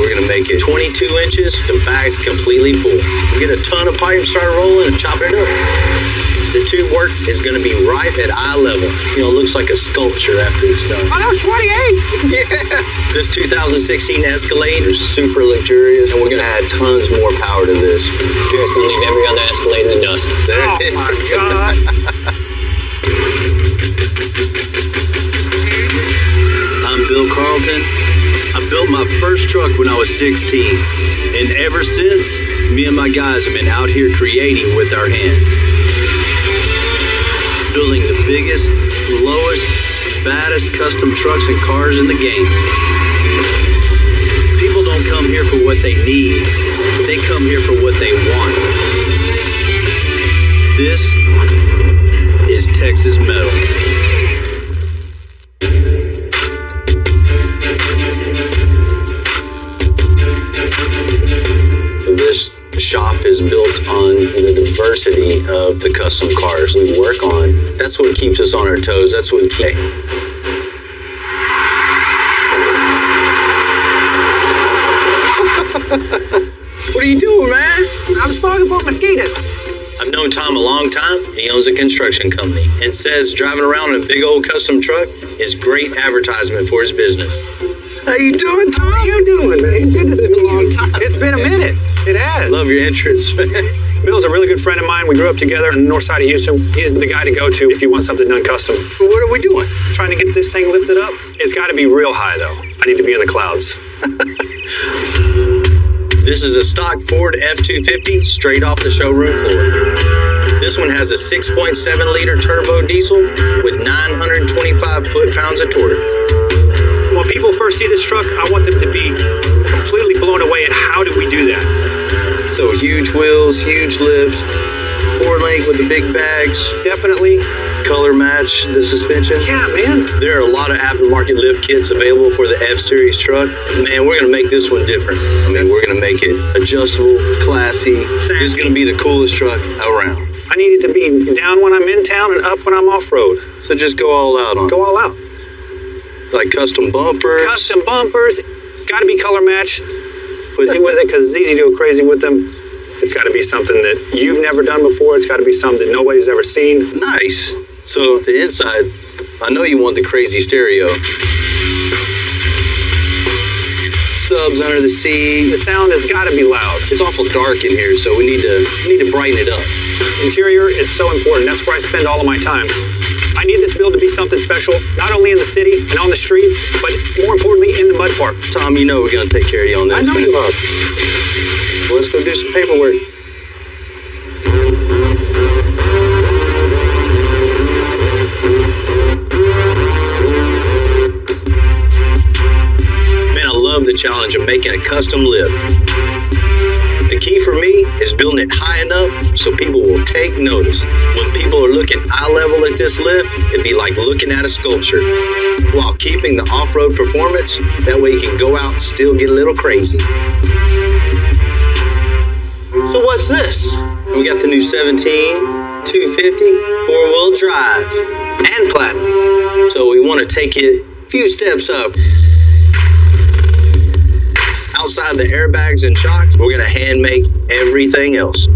we're gonna make it 22 inches, the bag's completely full. We get a ton of pipe, start rolling and chopping it up. The tube work is gonna be right at eye level. You know, it looks like a sculpture after it's done. Oh, that was 28! Yeah! This 2016 Escalade is super luxurious, and we're gonna add tons more power to this. Jared's gonna leave every other Escalade in the dust. Oh my God! I'm Bill Carlton. I built my first truck when I was 16. And ever since, me and my guys have been out here creating with our hands. Building the biggest, lowest, baddest custom trucks and cars in the game. People don't come here for what they need. They come here for what they want. This is Texas Metal. This shop is built on the diversity of the custom cars we work on. That's what keeps us on our toes. That's what keeps. What are you doing, man? I was fogging for mosquitoes. I've known Tom a long time. He owns a construction company and says driving around in a big old custom truck is great advertisement for his business. How you doing, Tom? How you doing, man? Good to see you. A long time. It's been a minute. It has. Love your entrance, man. Bill's a really good friend of mine. We grew up together on the north side of Houston. He's the guy to go to if you want something done custom. Well, what are we doing? Trying to get this thing lifted up. It's got to be real high, though. I need to be in the clouds. This is a stock Ford F-250 straight off the showroom floor. This one has a 6.7-liter turbo diesel with 925 foot-pounds of torque. When people first see this truck, I want them to be completely blown away at how did we do that. So huge wheels, huge lift, 4-link with the big bags. Definitely. Color match the suspension. Yeah, man. There are a lot of aftermarket lift kits available for the F-Series truck. Man, we're going to make this one different. I mean, we're going to make it adjustable, classy. This is going to be the coolest truck around. I need it to be down when I'm in town and up when I'm off-road. So just go all out on it. Go all out. Like custom bumpers. Custom bumpers. Got to be color matched. Easy with it because it's easy to go crazy with them. It's got to be something that you've never done before. It's got to be something that nobody's ever seen. Nice. So the inside, I know you want the crazy stereo. Subs under the seat. The sound has got to be loud. It's awful dark in here, so we need to brighten it up. Interior is so important. That's where I spend all of my time. I need this build to be something special, not only in the city and on the streets, but more importantly in the mud park. Tom, you know we're going to take care of you on this. I know you are. Well, let's go do some paperwork. Man, I love the challenge of making a custom lift. The key for me is building it high enough so people will take notice. When people are looking eye level at this lift, it'd be like looking at a sculpture. While keeping the off-road performance, that way you can go out and still get a little crazy. So what's this? We got the new 17, 250, four-wheel drive, and platinum. So we want to take it a few steps up. Outside the airbags and shocks, we're going to hand make everything else.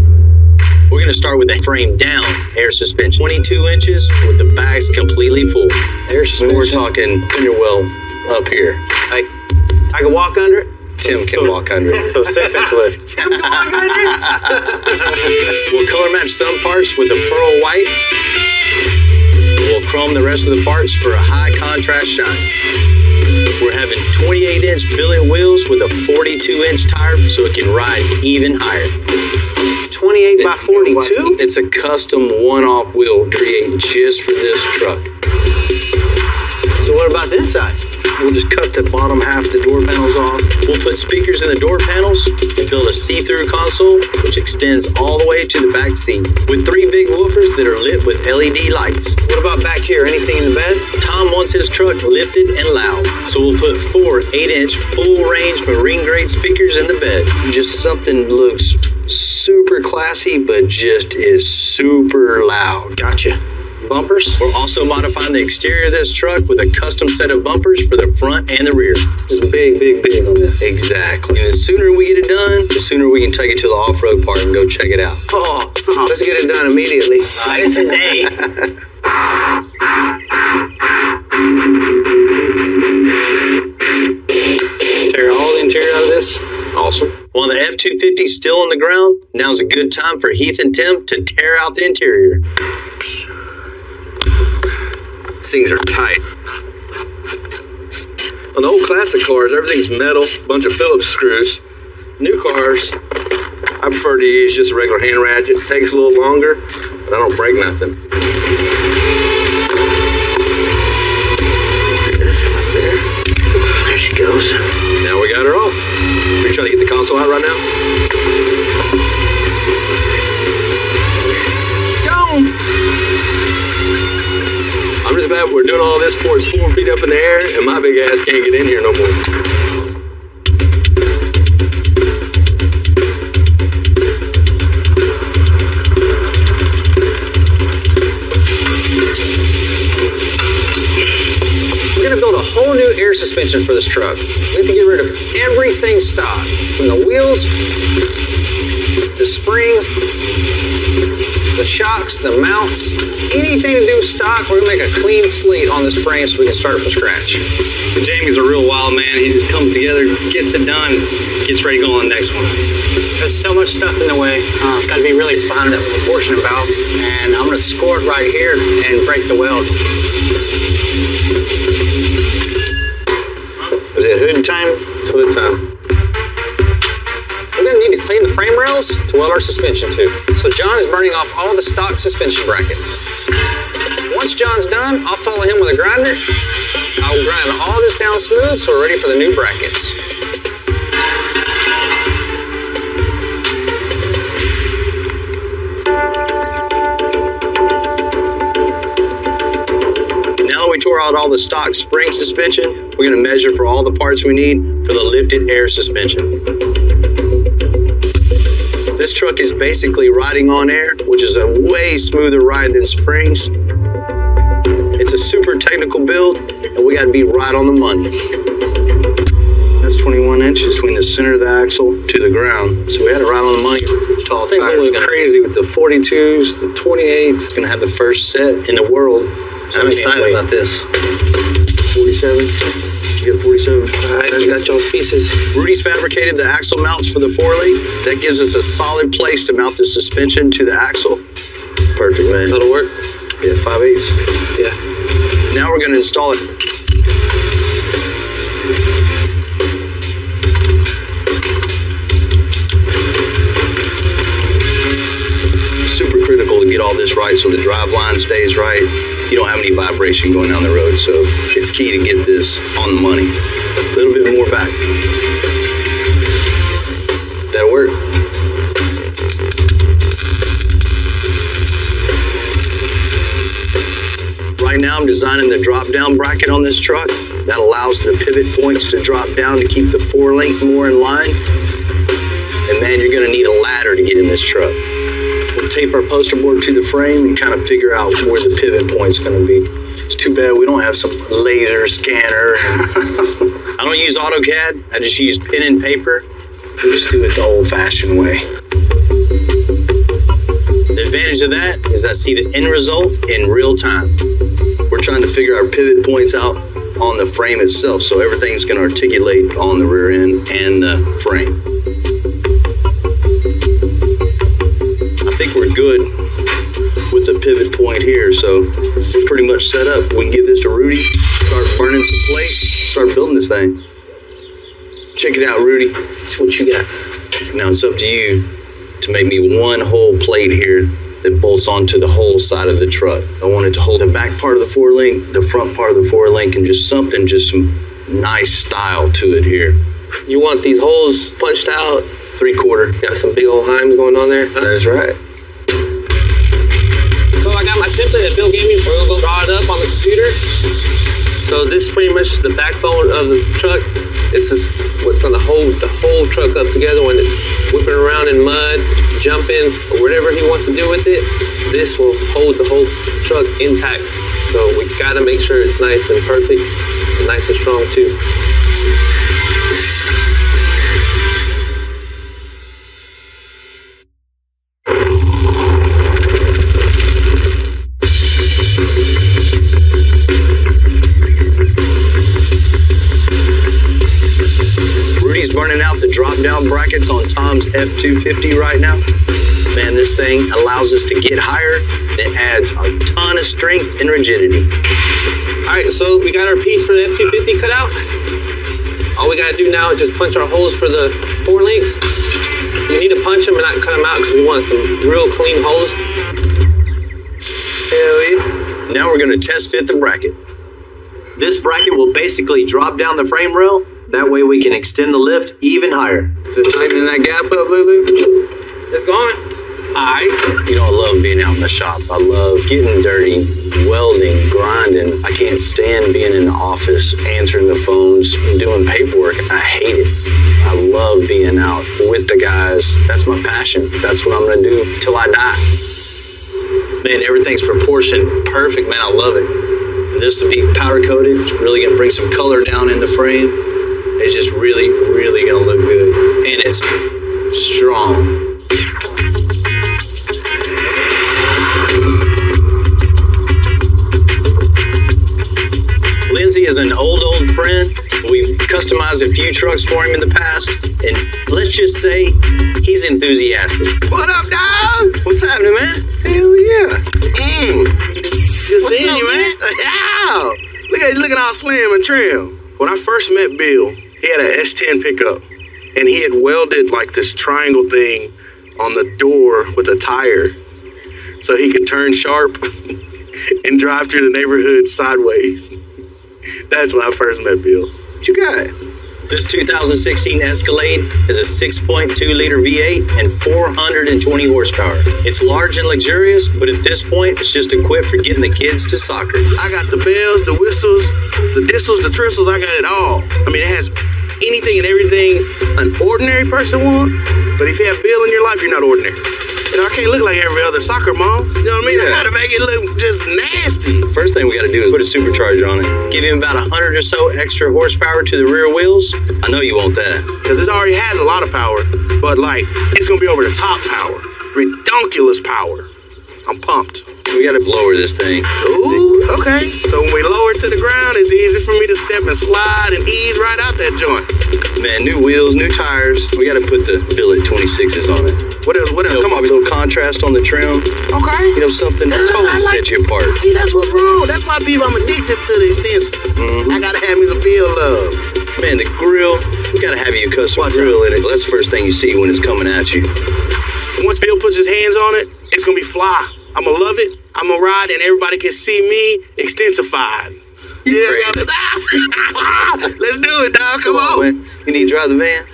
We're going to start with a frame down air suspension. 22 inches with the bags completely full. Air suspension. We're talking fender well up here. I can walk under it? Tim can walk under it. So 6-inch lift. Tim can walk under it? We'll color match some parts with a pearl white. We'll chrome the rest of the parts for a high contrast shine. We're having 28-inch billet wheels with a 42-inch tire so it can ride even higher. 28 by 42? It's a custom one-off wheel created just for this truck. So what about the inside? We'll just cut the bottom half of the door panels off. We'll put speakers in the door panels and build a see-through console, which extends all the way to the back seat, with 3 big woofers that are lit with LED lights. What about back here? Anything in the bed? Tom wants his truck lifted and loud, so we'll put 4 8-inch full-range marine-grade speakers in the bed. Just something that looks super classy, but just is super loud. Gotcha. bumpers? We're also modifying the exterior of this truck with a custom set of bumpers for the front and the rear. Just big on this. Exactly. And the sooner we get it done, the sooner we can take it to the off-road park and go check it out. Oh, let's get it done immediately. Today. Tear all the interior out of this. Awesome. While the F-250 is still on the ground, now's a good time for Heath and Tim to tear out the interior. These things are tight. On the old classic cars, everything's metal, bunch of Phillips screws. New cars, I prefer to use just a regular hand ratchet. It takes a little longer, but I don't break nothing. There she goes. Now we got her off. We're trying to get the console out right now. She's gone. I'm just glad we're doing all this before it's 4 feet up in the air and my big ass can't get in here no more. Whole new air suspension for this truck. We have to get rid of everything stock, from the wheels, the springs, the shocks, the mounts, anything to do with stock. We're gonna make a clean slate on this frame so we can start from scratch. Jamie's a real wild man. He just comes together, gets it done, gets ready to go on the next one. There's so much stuff in the way. Gotta be really behind that proportion valve. And I'm gonna score it right here and break the weld. Was it hood time? It's hood time. We're gonna need to clean the frame rails to weld our suspension to. So John is burning off all the stock suspension brackets. Once John's done, I'll follow him with a grinder. I'll grind all this down smooth so we're ready for the new brackets. We tore out all the stock spring suspension. We're going to measure for all the parts we need for the lifted air suspension. This truck is basically riding on air, which is a way smoother ride than springs. It's a super technical build, and we got to be right on the money. That's 21 inches between the center of the axle to the ground. So we had it right on the money. Tall Things tires. look crazy with the 42s, the 28s. Going to have the first set in the world. I'm excited about this. 47. You got 47. All right, I got y'all's pieces. Rudy's fabricated the axle mounts for the 4-link. That gives us a solid place to mount the suspension to the axle. Perfect, man. That'll work. Yeah, 5/8. Yeah. Now we're going to install it. Super critical to get all this right so the drive line stays right. You don't have any vibration going down the road, so it's key to get this on the money. A little bit more back. That'll work. Right now I'm designing the drop-down bracket on this truck. That allows the pivot points to drop down to keep the 4-link more in line. And man, you're gonna need a ladder to get in this truck. We'll tape our poster board to the frame and kind of figure out where the pivot point's going to be. It's too bad we don't have some laser scanner. I don't use AutoCAD. I just use pen and paper. We just do it the old-fashioned way. The advantage of that is I see the end result in real time. We're trying to figure our pivot points out on the frame itself, so everything's going to articulate on the rear end and the frame. I think we're good with the pivot point here, so we're pretty much set up. We can give this to Rudy, start burning some plate, start building this thing. Check it out, Rudy. See what you got. Now it's up to you to make me one whole plate here that bolts onto the whole side of the truck. I want it to hold the back part of the 4-link, the front part of the 4-link, and just some nice style to it here. You want these holes punched out? 3/4. Got some big old Heims going on there? That's right. So I got my template that Bill gave me. We're going to draw it up on the computer. So this is pretty much the backbone of the truck. This is what's going to hold the whole truck up together when it's whipping around in mud, jumping, or whatever he wants to do with it. this will hold the whole truck intact. So we gotta make sure it's nice and perfect, and nice and strong too. Rudy's burning out the drop-down brackets on Tom's F250 right now. Man, this thing allows us to get higher. It adds a ton of strength and rigidity. All right, so we got our piece for the F250 cut out. All we gotta do now is just punch our holes for the 4 links. We need to punch them and not cut them out because we want some real clean holes. Hell yeah. Now we're gonna test fit the bracket. This bracket will basically drop down the frame rail. That way we can extend the lift even higher. So tightening that gap up, Lulu? It's going. You know, I love being out in the shop. I love getting dirty, welding, grinding. I can't stand being in the office, answering the phones, doing paperwork. I hate it. I love being out with the guys. That's my passion. That's what I'm going to do till I die. Man, everything's proportioned perfect, man. I love it. This will be powder coated. It's really going to bring some color down in the frame. It's just really, really going to look good. And it's strong. Lindsay is an old friend. We've customized a few trucks for him in the past, and let's just say he's enthusiastic. What up, dog? What's happening, man? Hell yeah. Good seeing you, man. Yeah. Look at all slim and trim. When I first met Bill, he had an S10 pickup, and he had welded like this triangle thing on the door with a tire so he could turn sharp and drive through the neighborhood sideways. That's when I first met Bill. What you got? This 2016 Escalade is a 6.2-liter V8 and 420 horsepower. It's large and luxurious, but at this point, it's just equipped for getting the kids to soccer. I got the bells, the whistles, the distles, the tristles. I got it all. I mean, it has anything and everything an ordinary person want. But if you have Bill in your life, you're not ordinary. You know, I can't look like every other soccer mom. You know what I mean? Yeah. I gotta make it look just nasty. First thing we gotta do is put a supercharger on it. Give him about 100 or so extra horsepower to the rear wheels. I know you want that. Because this already has a lot of power, but like, it's gonna be over the top power. Redonkulous power. I'm pumped. We gotta lower this thing. Ooh, okay. So when we lower it to the ground, it's easy for me to step and slide and ease right out that joint. Man, new wheels, new tires. We gotta put the billet 26s on it. What else? What else? You know, Come on. a little contrast on the trim. Okay. You know, something that totally sets you apart. See, that's what's wrong. That's why, people, I'm addicted to the extension. I gotta have me some Bill love. Man, the grill, we gotta have you a custom grill in it. That's the first thing you see when it's coming at you. Once Bill puts his hands on it, it's gonna be fly. I'm gonna love it. I'm gonna ride, and everybody can see me extensified. Yeah, let's do it, dog. Come on. Man. You need to drive the van?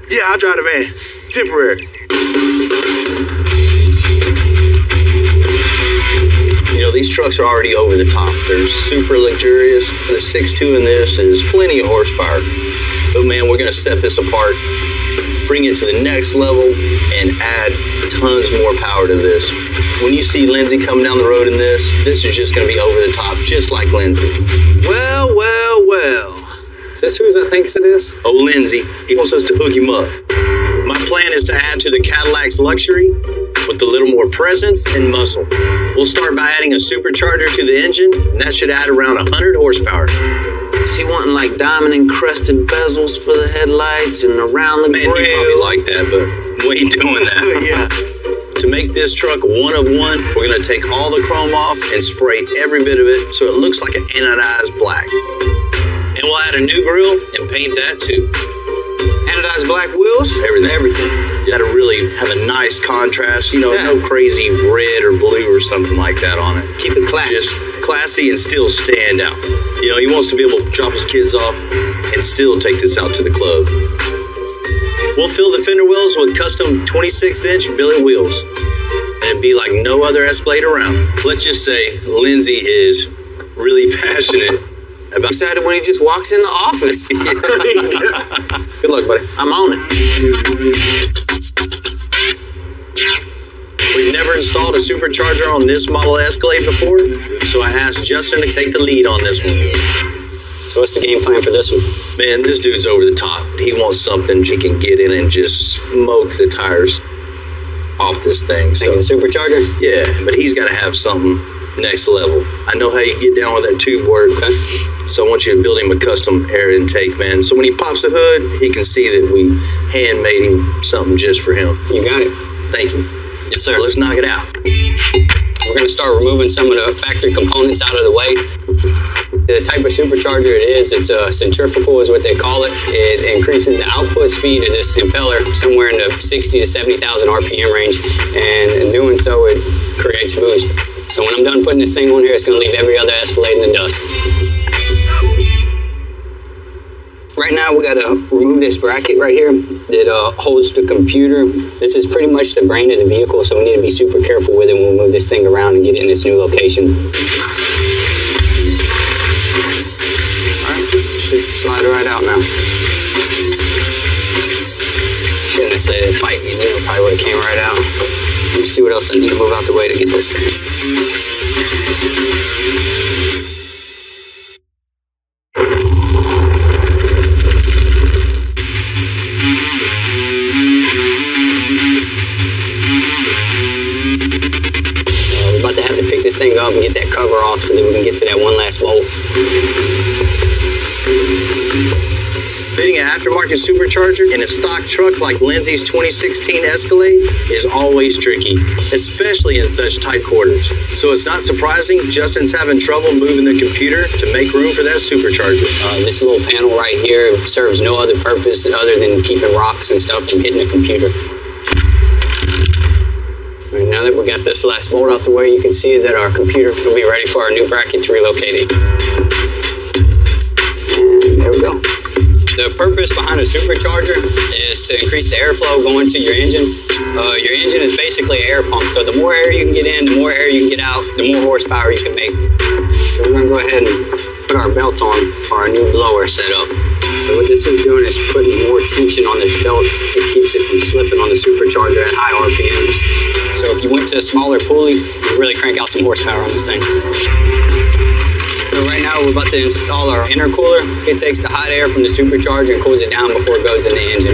Yeah, I'll drive the van. Temporary. You know, these trucks are already over the top. They're super luxurious. The 6.2 in this is plenty of horsepower. But man, we're gonna set this apart, bring it to the next level, and add tons more power to this. When you see Lindsay coming down the road in this is just gonna be over the top, just like Lindsay. Well, well, well. Is this whose I think it is? Oh, Lindsay, he wants us to hook him up. My plan is to add to the Cadillac's luxury with a little more presence and muscle. We'll start by adding a supercharger to the engine, and that should add around 100 horsepower. Is he wanting like diamond encrusted bezels for the headlights and around the Man, grill? you probably like that, but we ain't doing that. Yeah. To make this truck one of one, we're gonna take all the chrome off and spray every bit of it so it looks like an anodized black. And we'll add a new grill and paint that too. Anodized black wheels? Everything. You gotta really have a nice contrast, you know, no crazy red or blue or something like that on it. Keep it classy. Just classy and still stand out. You know, he wants to be able to drop his kids off and still take this out to the club. We'll fill the fender wells with custom 26-inch billet wheels. And it'd be like no other Escalade around. Let's just say Lindsay is really passionate about... Excited when he just walks in the office. Good luck, buddy. I'm on it. We've never never installed a supercharger on this model Escalade before, so I asked Justin to take the lead on this one. So what's the game plan for this one? Man, this dude's over the top. He wants something he can get in and just smoke the tires off this thing. So, Thinking supercharger? yeah, but he's got to have something next level. I know how you get down with that tube work. Okay. So I want you to build him a custom air intake, man. So when he pops the hood, he can see that we handmade him something just for him. You got it. Thank you. Yes, sir. So let's knock it out. We're going to start removing some of the factory components out of the way. The type of supercharger it is, it's a centrifugal is what they call it. It increases the output speed of this impeller somewhere in the 60 to 70,000 RPM range. And in doing so, it creates boost. So when I'm done putting this thing on here, it's going to leave every other Escalade in the dust. Right now, we got to remove this bracket right here that holds the computer. This is pretty much the brain of the vehicle, so we need to be super careful with it when we move this thing around and get it in its new location. Should slide right out now. Shouldn't have said fight me there, probably would have came right out. Let me see what else I need to move out the way to get this thing. We're about to have to pick this thing up and get that cover off so that we can get to that one last bolt. Fitting an aftermarket supercharger in a stock truck like Lindsay's 2016 Escalade is always tricky, especially in such tight quarters. So it's not surprising Justin's having trouble moving the computer to make room for that supercharger. This little panel right here serves no other purpose other than keeping rocks and stuff from hitting the computer. Right, now that we got this last bolt out the way, you can see that our computer will be ready for our new bracket to relocate it. And there we go. The purpose behind a supercharger is to increase the airflow going to your engine. Your engine is basically an air pump, so the more air you can get in, the more air you can get out, the more horsepower you can make. So we're going to go ahead and put our belt on for our new blower setup. So what this is doing is putting more tension on this belt. It keeps it from slipping on the supercharger at high RPMs. So if you went to a smaller pulley, you really crank out some horsepower on this thing. So right now we're about to install our intercooler. It takes the hot air from the supercharger and cools it down before it goes in the engine.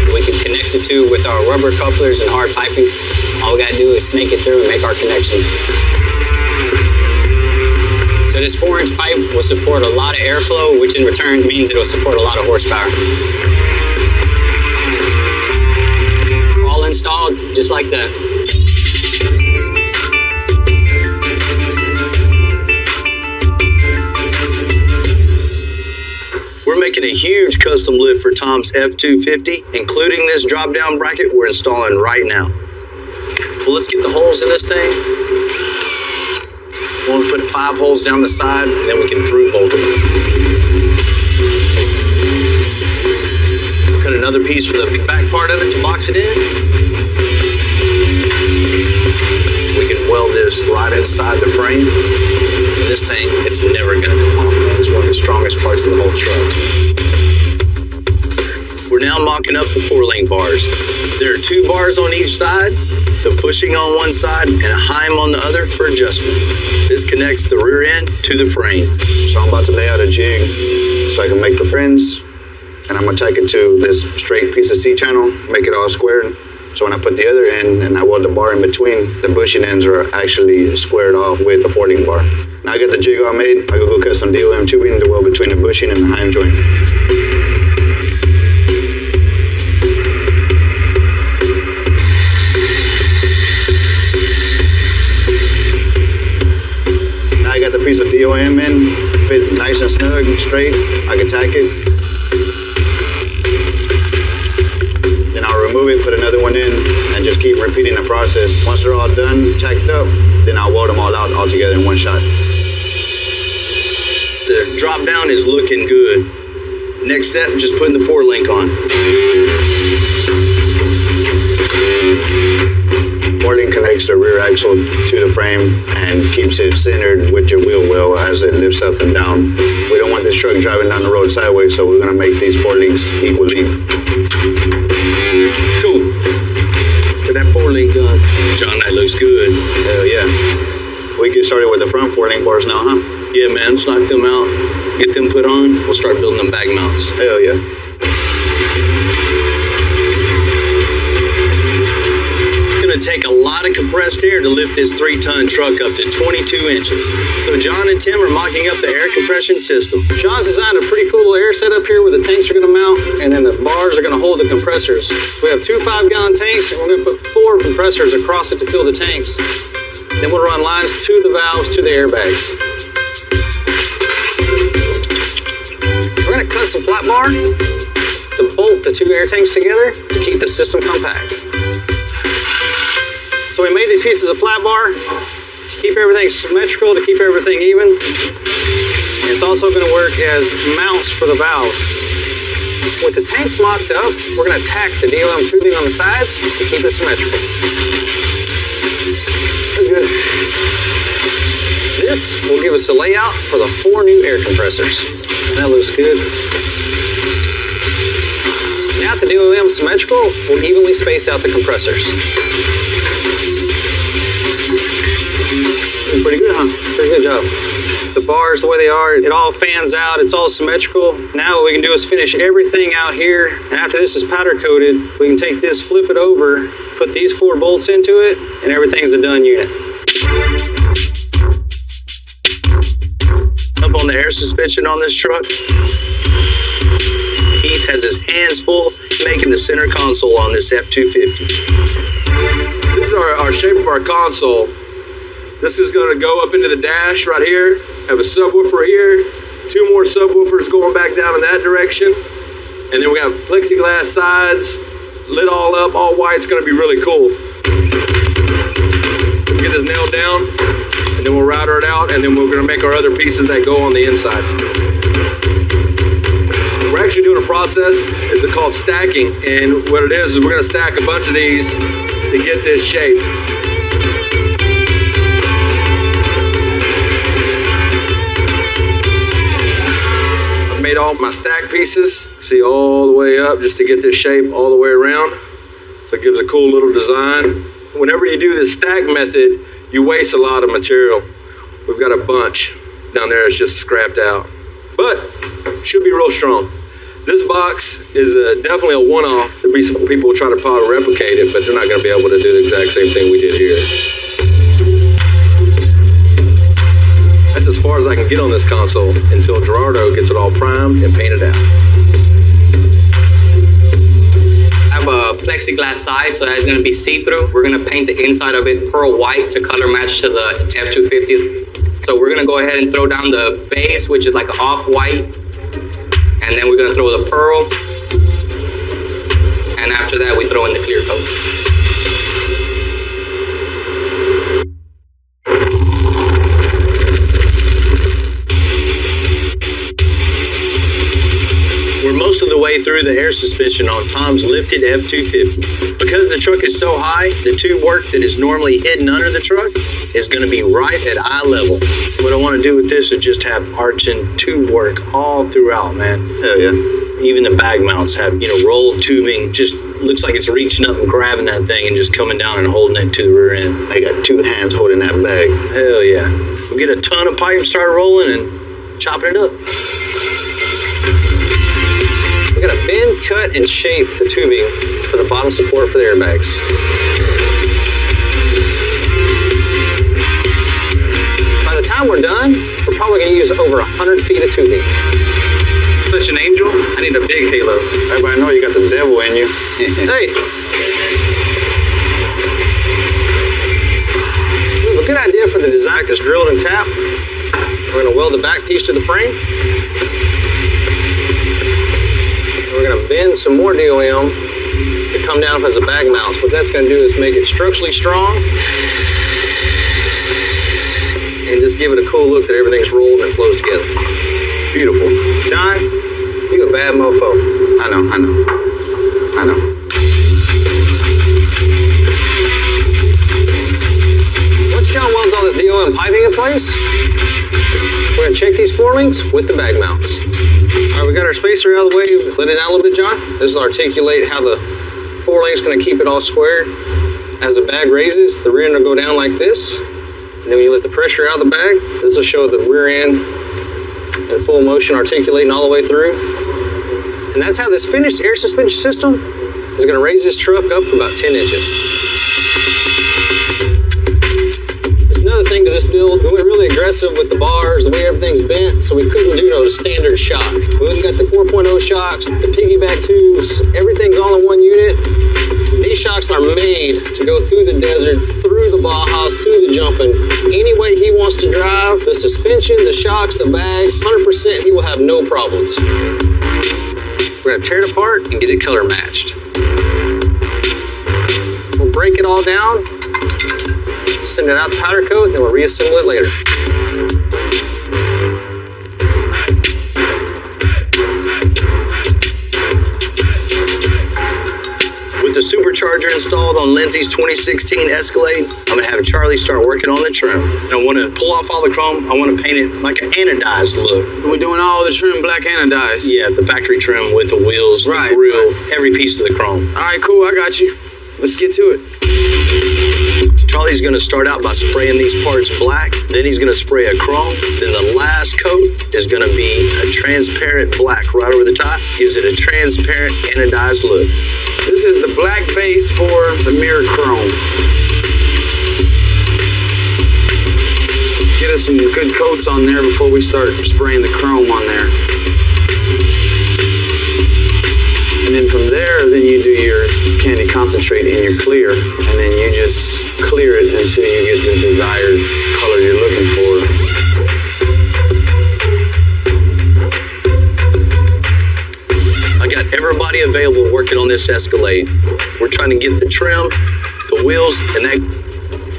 We can connect the two with our rubber couplers and hard piping. All we gotta do is snake it through and make our connection. So this 4-inch pipe will support a lot of airflow, which in return means it'll support a lot of horsepower. All installed just like that. We're making a huge custom lift for Tom's F250, including this drop-down bracket we're installing right now. Well, let's get the holes in this thing. We'll put 5 holes down the side, and then we can through bolt them. Cut another piece for the back part of it to box it in. We can weld this right inside the frame. This thing, it's never gonna come off. It's one of the strongest parts of the whole truck. We're now mocking up the 4-link bars. There are 2 bars on each side, the pushing on one side and a heim on the other for adjustment. This connects the rear end to the frame. So I'm about to lay out a jig so I can make the pins, and I'm gonna take it to this straight piece of C-channel, make it all squared. So when I put the other end and I weld the bar in between, the bushing ends are actually squared off with the 4-link bar. Now I got the jig all made, I go cut some DOM tubing to weld between the bushing and the heim joint. Now I got the piece of DOM in, fit nice and snug, straight, I can tack it. Then I'll remove it, put another one in, and just keep repeating the process. Once they're all done, tacked up, then I'll weld them all out all together in one shot. The drop down is looking good. Next step, just putting the 4-link on. 4-link connects the rear axle to the frame and keeps it centered with your wheel well as it lifts up and down. We don't want this truck driving down the road sideways, so we're gonna make these 4 links equal length. Cool. Put that 4-link John, that looks good. Hell yeah. We get started with the front 4-link bars now, huh? Yeah, man, let's knock them out, get them put on. We'll start building them bag mounts. Hell yeah. It's gonna take a lot of compressed air to lift this 3-ton truck up to 22 inches. So John and Tim are mocking up the air compression system. John's designed a pretty cool little air setup here where the tanks are going to mount, and then the bars are going to hold the compressors. We have 2 5-gallon tanks, and we're going to put 4 compressors across it to fill the tanks. Then we'll run lines to the valves to the airbags. We're going to cut some flat bar to bolt the 2 air tanks together to keep the system compact. So we made these pieces of flat bar to keep everything symmetrical, to keep everything even. And it's also going to work as mounts for the valves. With the tanks mocked up, we're going to tack the DOM tubing on the sides to keep it symmetrical. Good. This will give us a layout for the 4 new air compressors. And that looks good. Now that the DOM is symmetrical, we'll evenly space out the compressors. Pretty good, huh? Pretty good job. The bars, the way they are, it all fans out. It's all symmetrical. Now what we can do is finish everything out here. And after this is powder coated, we can take this, flip it over, put these 4 bolts into it, and everything's a done unit. Up on the air suspension on this truck, Heath has his hands full making the center console on this F-250. This is our shape of our console. This is going to go up into the dash right here, have a subwoofer here, 2 more subwoofers going back down in that direction, and then we have plexiglass sides, lit all up, all white. It's going to be really cool. We'll get this nailed down, and then we'll router it out, and then we're going to make our other pieces that go on the inside. We're actually doing a process, it's called stacking, and what it is we're going to stack a bunch of these to get this shape. Made all my stack pieces, see, all the way up just to get this shape all the way around. So it gives a cool little design. Whenever you do this stack method, you waste a lot of material. We've got a bunch down there that's just scrapped out, but should be real strong. This box is definitely a one-off. There'll be some people trying to probably replicate it, but they're not going to be able to do the exact same thing we did here. That's as far as I can get on this console until Gerardo gets it all primed and painted out. I have a plexiglass side, so that's going to be see-through. We're going to paint the inside of it pearl white to color match to the F-250. So we're going to go ahead and throw down the base, which is like an off-white. And then we're going to throw the pearl. And after that, we throw in the clear coat. Most of the way through the air suspension on Tom's lifted F-250. Because the truck is so high, the tube work that is normally hidden under the truck is going to be right at eye level. What I want to do with this is just have arching tube work all throughout, man. Hell yeah. Even the bag mounts have, rolled tubing. Just looks like it's reaching up and grabbing that thing and just coming down and holding it to the rear end. I got 2 hands holding that bag. Hell yeah. We'll get a ton of pipe, start rolling and chopping it up. We're going to bend, cut, and shape the tubing for the bottom support for the airbags. By the time we're done, we're probably going to use over 100 feet of tubing. Such an angel, I need a big halo. Everybody know you got the devil in you. Hey! We have a good idea for the design that's drilled and tapped. We're going to weld the back piece to the frame. We're going to bend some more DOM to come down as a bag mounts. What that's going to do is make it structurally strong and just give it a cool look that everything's rolled and flows together. Beautiful. John, you a bad mofo. I know. Once John welds all this DOM piping in place, we're going to check these 4 links with the bag mounts. All right, we got our spacer out of the way. Let it down a little bit, John. This will articulate how the 4 link's going to keep it all squared. As the bag raises, the rear end will go down like this. And then when you let the pressure out of the bag, this will show the rear end in full motion, articulating all the way through. And that's how this finished air suspension system is going to raise this truck up about 10 inches. There's another thing to this build. We went really aggressive with the bars, the way everything's bent, so we couldn't do no standard shock. We got the 4.0 shocks, the piggyback tubes, everything's all in one unit. These shocks are made to go through the desert, through the Bajas, through the jumping. Any way he wants to drive, the suspension, the shocks, the bags, 100% he will have no problems. We're gonna tear it apart and get it color matched. We'll break it all down, send it out to powder coat, then we'll reassemble it later. With the supercharger installed on Lindsay's 2016 Escalade, I'm gonna have Charlie start working on the trim. And I wanna pull off all the chrome, I wanna paint it like an anodized look. So we're doing all the trim black anodized. Yeah, the factory trim with the wheels, Right, the grill, every piece of the chrome. All right, cool. I got you. Let's get to it. Charlie's gonna start out by spraying these parts black, then he's gonna spray a chrome, then the last coat is gonna be a transparent black right over the top, gives it a transparent anodized look. This is the black base for the mirror chrome. Get us some good coats on there before we start spraying the chrome on there. And then from there, then you do your candy concentrate in your clear, and then you just clear it until you get the desired color you're looking for. I got everybody available working on this Escalade. We're trying to get the trim, the wheels, and that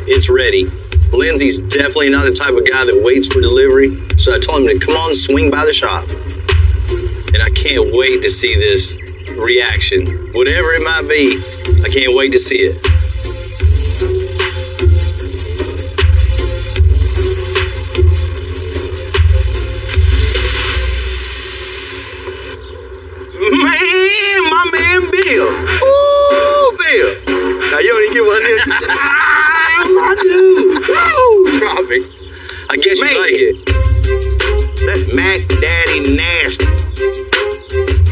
it's ready. Lindsay's definitely not the type of guy that waits for delivery, so I told him to come on, swing by the shop. And I can't wait to see this reaction. Whatever it might be, I can't wait to see it. Man, my man Bill. Ooh, Bill. Now you only get one here. My dude. Woo. Drop me. I guess you Man. like it. That's Mac Daddy Nasty.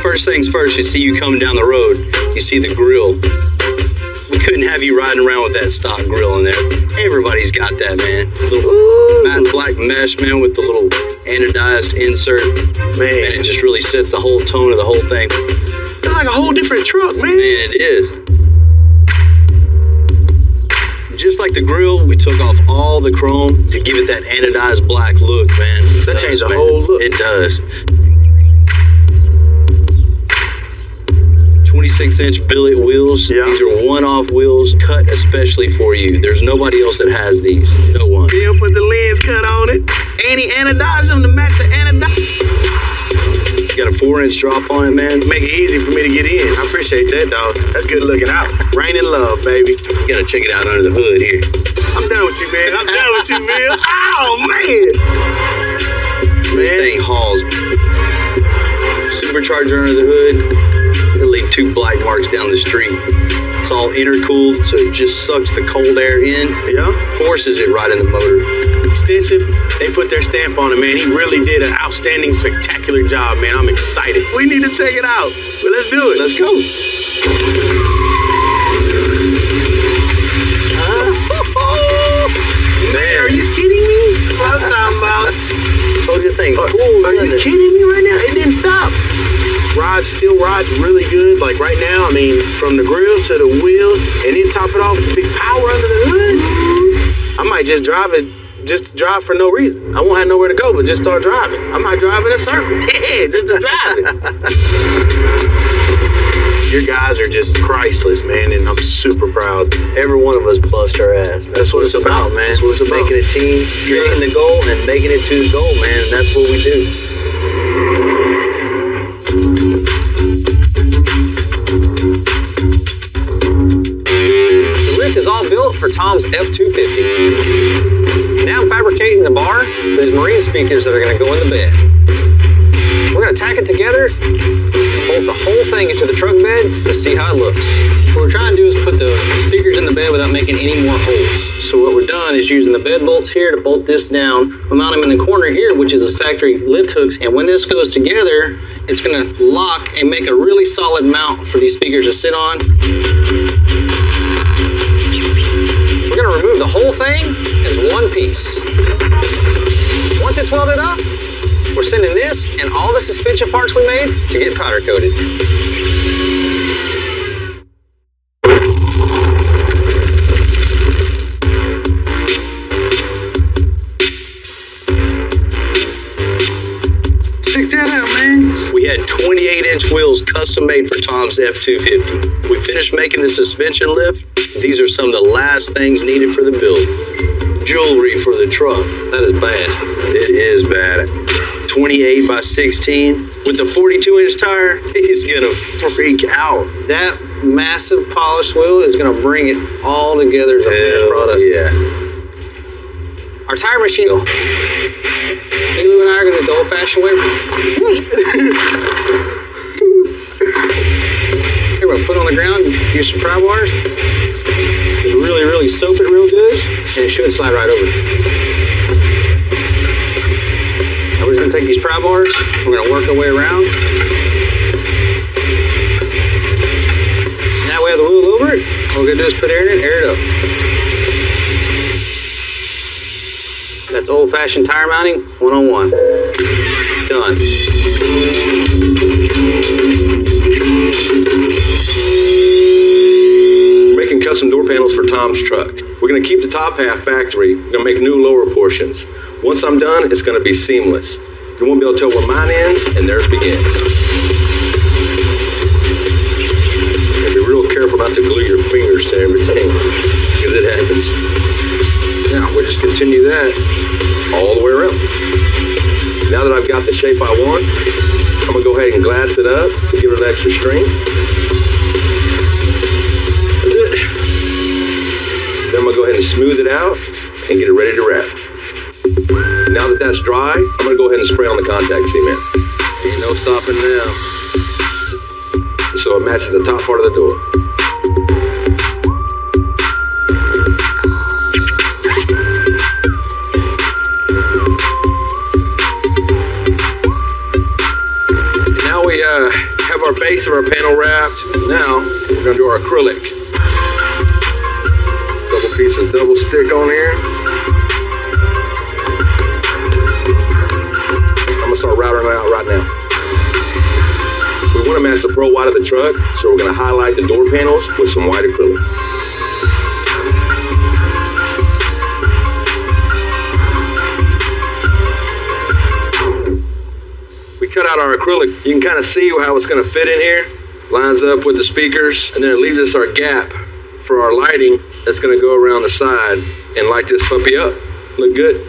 First things first, you see you coming down the road, you see the grill. We couldn't have you riding around with that stock grill in there. Everybody's got that, man. Little matte black mesh, man, with the little anodized insert. Man, it just really sets the whole tone of the whole thing. It's like a whole different truck, man. Man, it is. Just like the grill, we took off all the chrome to give it that anodized black look, man. That changed the whole look. It does. 26-inch billet wheels. Yeah. These are one-off wheels cut especially for you. There's nobody else that has these. No one. Bill put the lens cut on it, and he anodized them to match the anodize. Got a 4-inch drop on it, man. Make it easy for me to get in. I appreciate that, dog. That's good looking out. Rain and love, baby. You gotta check it out under the hood here. I'm done with you, man. I'm done with you, Bill. Oh, man. This thing hauls. Supercharger under the hood. It'll leave 2 black marks down the street. It's all intercooled, so it just sucks the cold air in. Yeah. Forces it right in the motor. Extensive. They put their stamp on it, man. He really did an outstanding, spectacular job, man. I'm excited. We need to take it out. Well, let's do it. Let's go. Man, are you kidding me? What I'm talking about? Told you the thing. Are you kidding me right now? It didn't stop. Still rides really good. Like right now, I mean, from the grill to the wheels, and then top it off with big power under the hood. I might just drive it, just to drive for no reason. I won't have nowhere to go, but just start driving. I might drive in a circle. Yeah, just to drive it. Your guys are just priceless, man, and I'm super proud. Every one of us bust our ass. That's what it's about, man. That's what it's about. Making a team, creating the goal, and making it to the goal, man. And that's what we do. The lift is all built for Tom's F-250. Now I'm fabricating the bar with these marine speakers that are going to go in the bed. We're going to tack it together, bolt the whole thing into the truck bed to see how it looks. What we're trying to do is put the speakers in the bed without making any more holes. So what we're done is using the bed bolts here to bolt this down. We'll mount them in the corner here, which is a factory lift hooks. And when this goes together, it's gonna lock and make a really solid mount for these speakers to sit on. We're gonna remove the whole thing as one piece. Once it's welded up, we're sending this and all the suspension parts we made to get powder coated. Check that out, man. We had 28-inch wheels custom made for Tom's F-250. We finished making the suspension lift. These are some of the last things needed for the build. Jewelry for the truck. That is bad. It is bad. 28 by 16 with the 42-inch tire. He's gonna freak out. That massive polished wheel is gonna bring it all together as a finished product. Yeah. Our tire machine, Lou and I are gonna do the old-fashioned way. Here, we'll put it on the ground, use some pry bars. Just really soak it real good, and it should slide right over. Now we're just gonna take these pry bars, we're gonna work our way around. Now we have the wheel over it. All we're gonna do is put air in it, air it up. That's old-fashioned tire mounting, 101. Done. Making custom door panels for Tom's truck. We're going to keep the top half factory. We're going to make new lower portions. Once I'm done, it's going to be seamless. You won't be able to tell where mine ends and theirs begins. You gotta be real careful not to glue your fingers to everything, because it happens. Now, we'll just continue that all the way around. Now that I've got the shape I want, I'm going to go ahead and glass it up to give it an extra strength. That's it. Then I'm going to go ahead and smooth it out and get it ready to wrap. Now that that's dry, I'm going to go ahead and spray on the contact cement. Ain't no stopping now. So it matches the top part of the door. Have our base of our panel wrapped. Now we're going to do our acrylic. Double piece of double stick on here. I'm going to start routing it out right now. We want to match the pearl white of the truck, so we're going to highlight the door panels with some white acrylic. Cut out our acrylic. You can kind of see how it's going to fit in here. Lines up with the speakers, and then it leaves us our gap for our lighting that's going to go around the side and light this puppy up. Look good.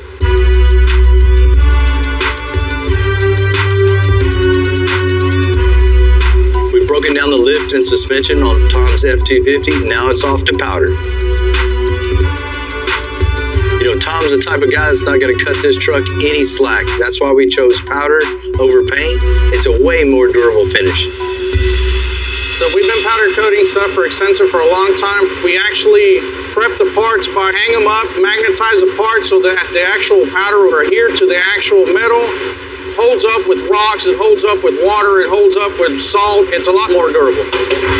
We've broken down the lift and suspension on Tom's F-250. Now it's off to powder. You know, Tom's the type of guy that's not going to cut this truck any slack. That's why we chose powder over paint. It's a way more durable finish. So we've been powder coating stuff for Extensor for a long time. We actually prep the parts by hang them up, magnetize the parts so that the actual powder will adhere to the actual metal. Holds up with rocks, it holds up with water, it holds up with salt. It's a lot more durable.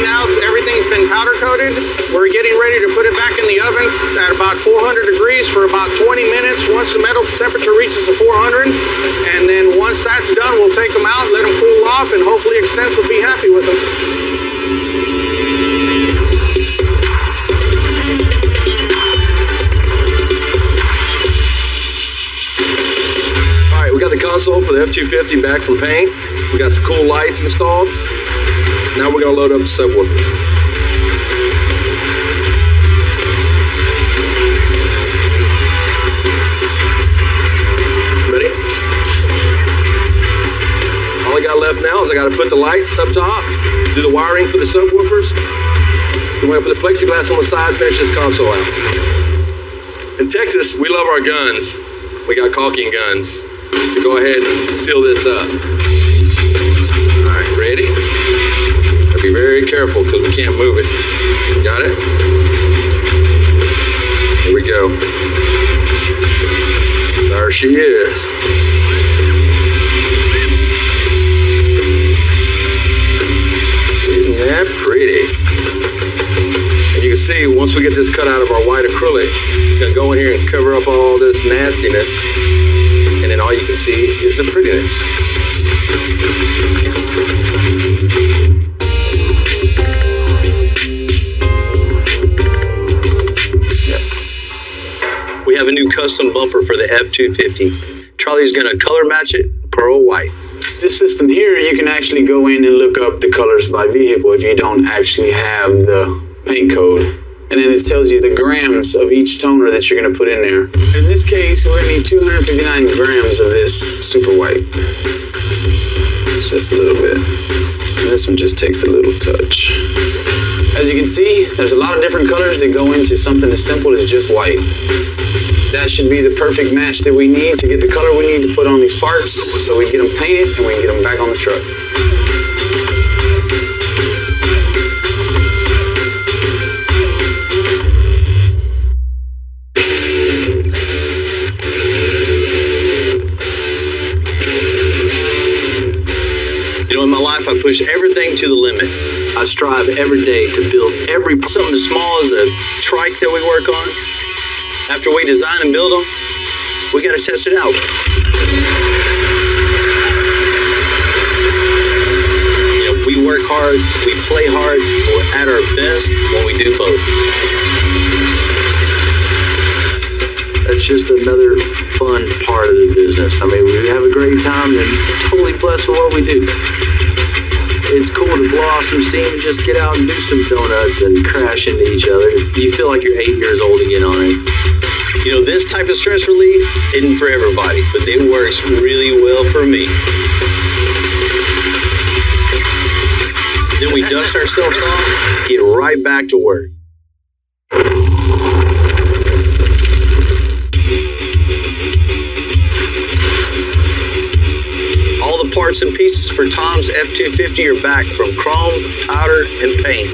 Now everything's been powder coated. We're getting ready to put it back in the oven at about 400 degrees for about 20 minutes once the metal temperature reaches the 400. And then once that's done, we'll take them out, let them cool off, and hopefully Extensor will be happy with them. We got the console for the F-250 back from paint. We got some cool lights installed. Now we're going to load up the subwoofer. Ready? All I got left now is I got to put the lights up top, do the wiring for the subwoofers. Then we're going to put the plexiglass on the side, finish this console out. In Texas, we love our guns. We got caulking guns. Go ahead and seal this up. All right, ready? very careful because we can't move it. Got it? Here we go. There she is. Isn't that pretty? And you can see once we get this cut out of our white acrylic, it's going to go in here and cover up all this nastiness. And then all you can see is the prettiness. We have a new custom bumper for the F-250. Charlie's going to color match it pearl white. This system here, you can actually go in and look up the colors by vehicle if you don't actually have the paint code. And then it tells you the grams of each toner that you're going to put in there. In this case, we're going to need 259 grams of this super white. It's just a little bit. And this one just takes a little touch. As you can see, there's a lot of different colors that go into something as simple as just white. That should be the perfect match that we need to get the color we need to put on these parts so we get them painted and we can get them back on the truck. You know, in my life, I push everything to the limit. I strive every day to build something as small as a trike that we work on. After we design and build them, we got to test it out. You know, we work hard, we play hard, we're at our best when we do both. That's just another fun part of the business. I mean, we have a great time and totally blessed with what we do. It's cool to blow off some steam and just get out and do some donuts and crash into each other. You feel like you're 8 years old again on it. You know, this type of stress relief isn't for everybody, but it works really well for me. Then we dust ourselves off, get right back to work. All the parts and pieces for Tom's F-250 are back from chrome, powder, and paint.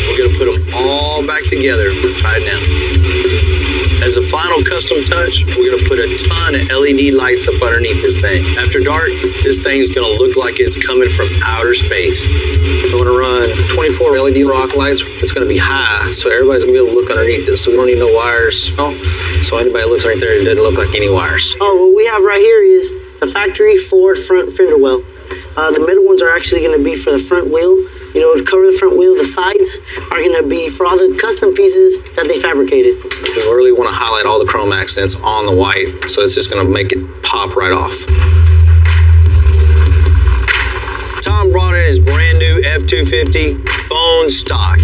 We're going to put them all back together right now. As a final custom touch, we're going to put a ton of LED lights up underneath this thing. After dark, this thing's going to look like it's coming from outer space. I'm going to run 24 LED rock lights. It's going to be high, so everybody's going to be able to look underneath this. So we don't need no wires. So anybody looks right there, it doesn't look like any wires. Oh, what we have right here is the factory Ford front fender well. The middle ones are actually going to be for the front wheel. You know, to cover the front wheel. The sides are going to be for all the custom pieces that they fabricated. We really want to highlight all the chrome accents on the white, so it's just going to make it pop right off. Tom brought in his brand new F-250 bone stock.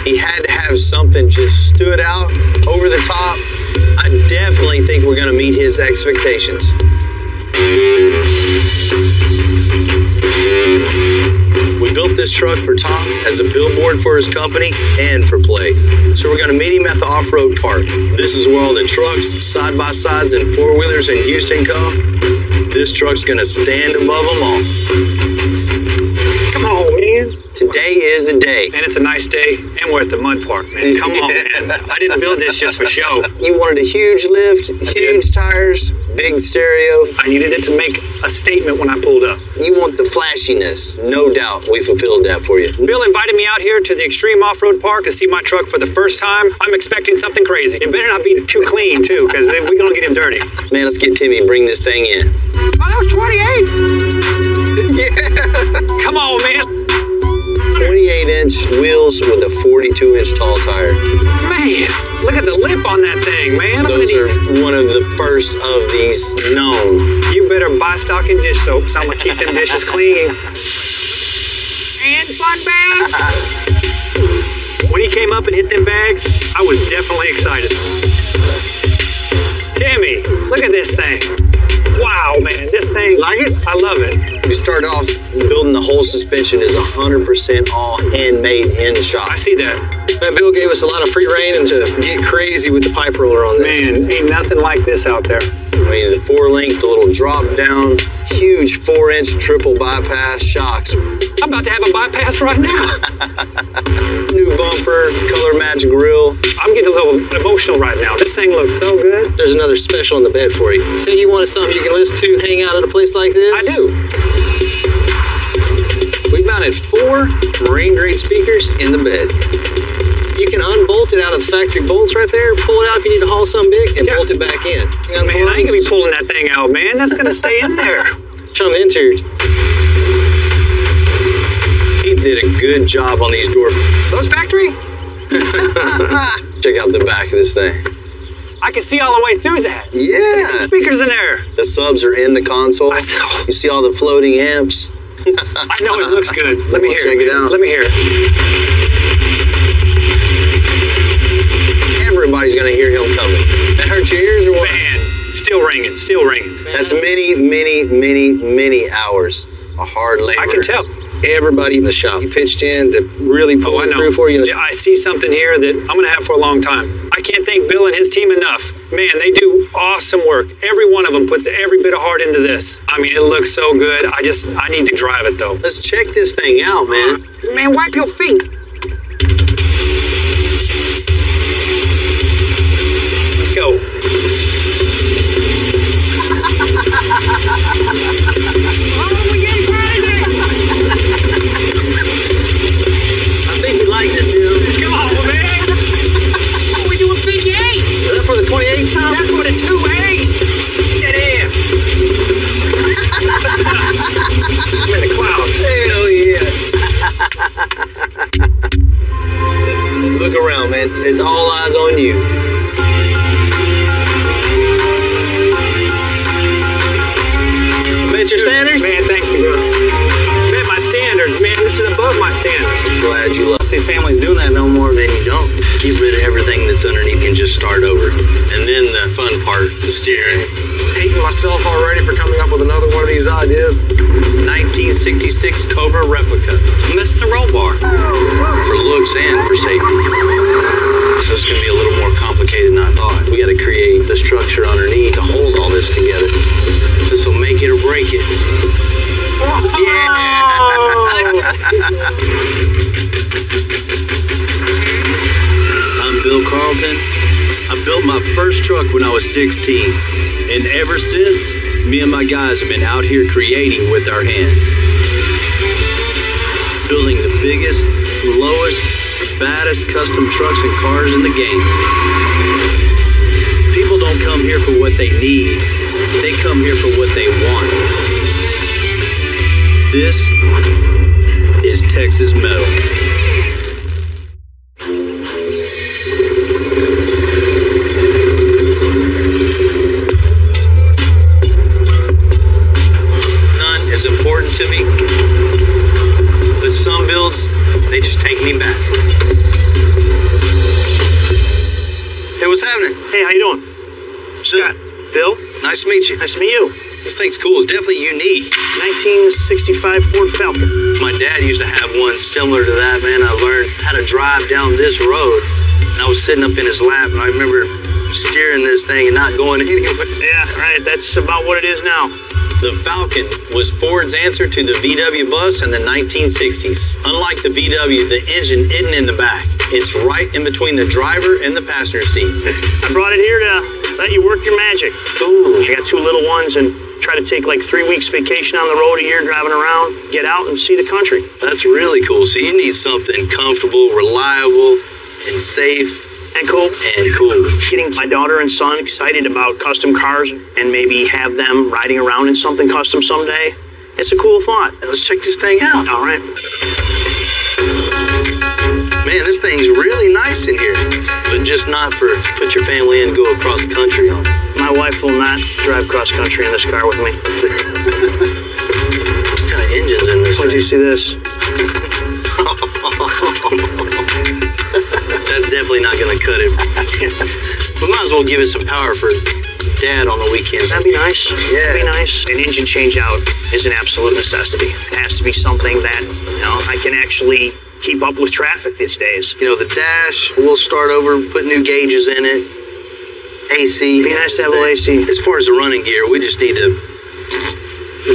He had to have something just stood out over the top. I definitely think we're going to meet his expectations. We built this truck for Tom as a billboard for his company and for play. So we're going to meet him at the off-road park. This is where all the trucks, side-by-sides, and four-wheelers in Houston come. This truck's going to stand above them all. Come on, man. Today is the day. And it's a nice day, and we're at the mud park, man. Come on, man. I didn't build this just for show. You wanted a huge lift, huge tires, big stereo. I needed it to make a statement when I pulled up. You want the flashiness. No doubt we fulfilled that for you. Bill invited me out here to the Extreme Off-Road Park to see my truck for the first time. I'm expecting something crazy. It better not be too clean, too, because we're going to get him dirty. Man, let's get Timmy and bring this thing in. Oh, that was 28. Yeah. Come on, man. 28-inch wheels with a 42-inch tall tire. Man, look at the lip on that thing, man. Those are one of the first of these known. You better buy stock and dish soap, so I'm going to keep them dishes clean. And fun bags. When he came up and hit them bags, I was definitely excited. Timmy, look at this thing. Wow, man, this thing. Like it? I love it. We start off building the whole suspension is 100% all handmade in the shop. I see that. Man, Bill gave us a lot of free rein and to get crazy with the pipe roller on this. Man, ain't nothing like this out there. I mean, the 4-link, the little drop down, huge 4-inch triple bypass shocks. I'm about to have a bypass right now. New bumper, color match grill. I'm getting a little emotional right now. This thing looks so good. There's another special in the bed for you. You said you wanted something you can listen to, hang out at a place like this? I do. We mounted 4 marine grade speakers in the bed. You can unbolt it out of the factory bolts right there, pull it out if you need to haul something big, and bolt it back in. Man, I ain't gonna be pulling that thing out, man. That's gonna stay in there. Show them the interiors. He did a good job on these doors. Those factory? Check out the back of this thing. I can see all the way through that. Yeah. Speakers in there. The subs are in the console. You see all the floating amps. I know it looks good. Let me hear Check it out. Let me hear it. Everybody's gonna hear him coming. That hurt your ears or what? Man, still ringing, still ringing. That's many hours of hard labor. I can tell. Everybody in the shop you pitched in that really pulled through for you. Yeah, I see something here that I'm going to have for a long time. I can't thank Bill and his team enough. Man, they do awesome work. Every one of them puts every bit of heart into this. I mean, it looks so good. I need to drive it, though. Let's check this thing out, man. Man, wipe your feet. Let's go. Come on, man. What are we doing, Big 8? Is that for the 28 time? That's for the 2-8. Get in. I'm in the clouds. Hell yeah. Look around, man. It's all eyes on you. Met your standards? Man, thank you, bro. Met my standards, man. This is above my standards. Glad you love. See families doing that no more. Then you don't. Get rid of everything that's underneath and just start over. And then the fun part, the steering. Hating myself already for coming up with another one of these ideas. 1966 Cobra replica. Mr. Rollbar. For looks and for safety. So it's going to be a little more complicated than I thought. We got to create the structure underneath to hold all this together. This will make it or break it. I'm Bill Carlton. I built my first truck when I was 16. And ever since, me and my guys have been out here creating with our hands. Building the biggest, lowest, baddest custom trucks and cars in the game. People don't come here for what they need. They come here for what they want. This is Texas Metal. None is important to me, but some builds, they just take me back. Hey, what's happening? Hey, how you doing? Scott. Bill? Nice to meet you. Nice to meet you. This thing's cool. It's definitely unique. 1965 Ford Falcon. My dad used to have one similar to that, man. I learned how to drive down this road. And I was sitting up in his lap, and I remember steering this thing and not going anywhere. Yeah, right. That's about what it is now. The Falcon was Ford's answer to the VW bus in the 1960s. Unlike the VW, the engine isn't in the back. It's right in between the driver and the passenger seat. I brought it here to let you work your magic. Ooh. I got 2 little ones and try to take like 3 weeks vacation on the road a year driving around, get out and see the country. That's really cool. So you need something comfortable, reliable, and safe. And cool. And cool. Getting my daughter and son excited about custom cars and maybe have them riding around in something custom someday. It's a cool thought. Let's check this thing out. All right. Man, this thing's really nice in here. But just not for put your family in and go across the country on. My wife will not drive cross country in this car with me. What kind of engine's in this? Wait till you see this. That's definitely not going to cut it. We might as well give it some power for Dad on the weekends. That'd be nice. Yeah. That'd be nice. An engine change out is an absolute necessity. It has to be something that, I can actually keep up with traffic these days. The dash, we'll start over, put new gauges in it. AC. Be nice to have a little AC. As far as the running gear, we just need to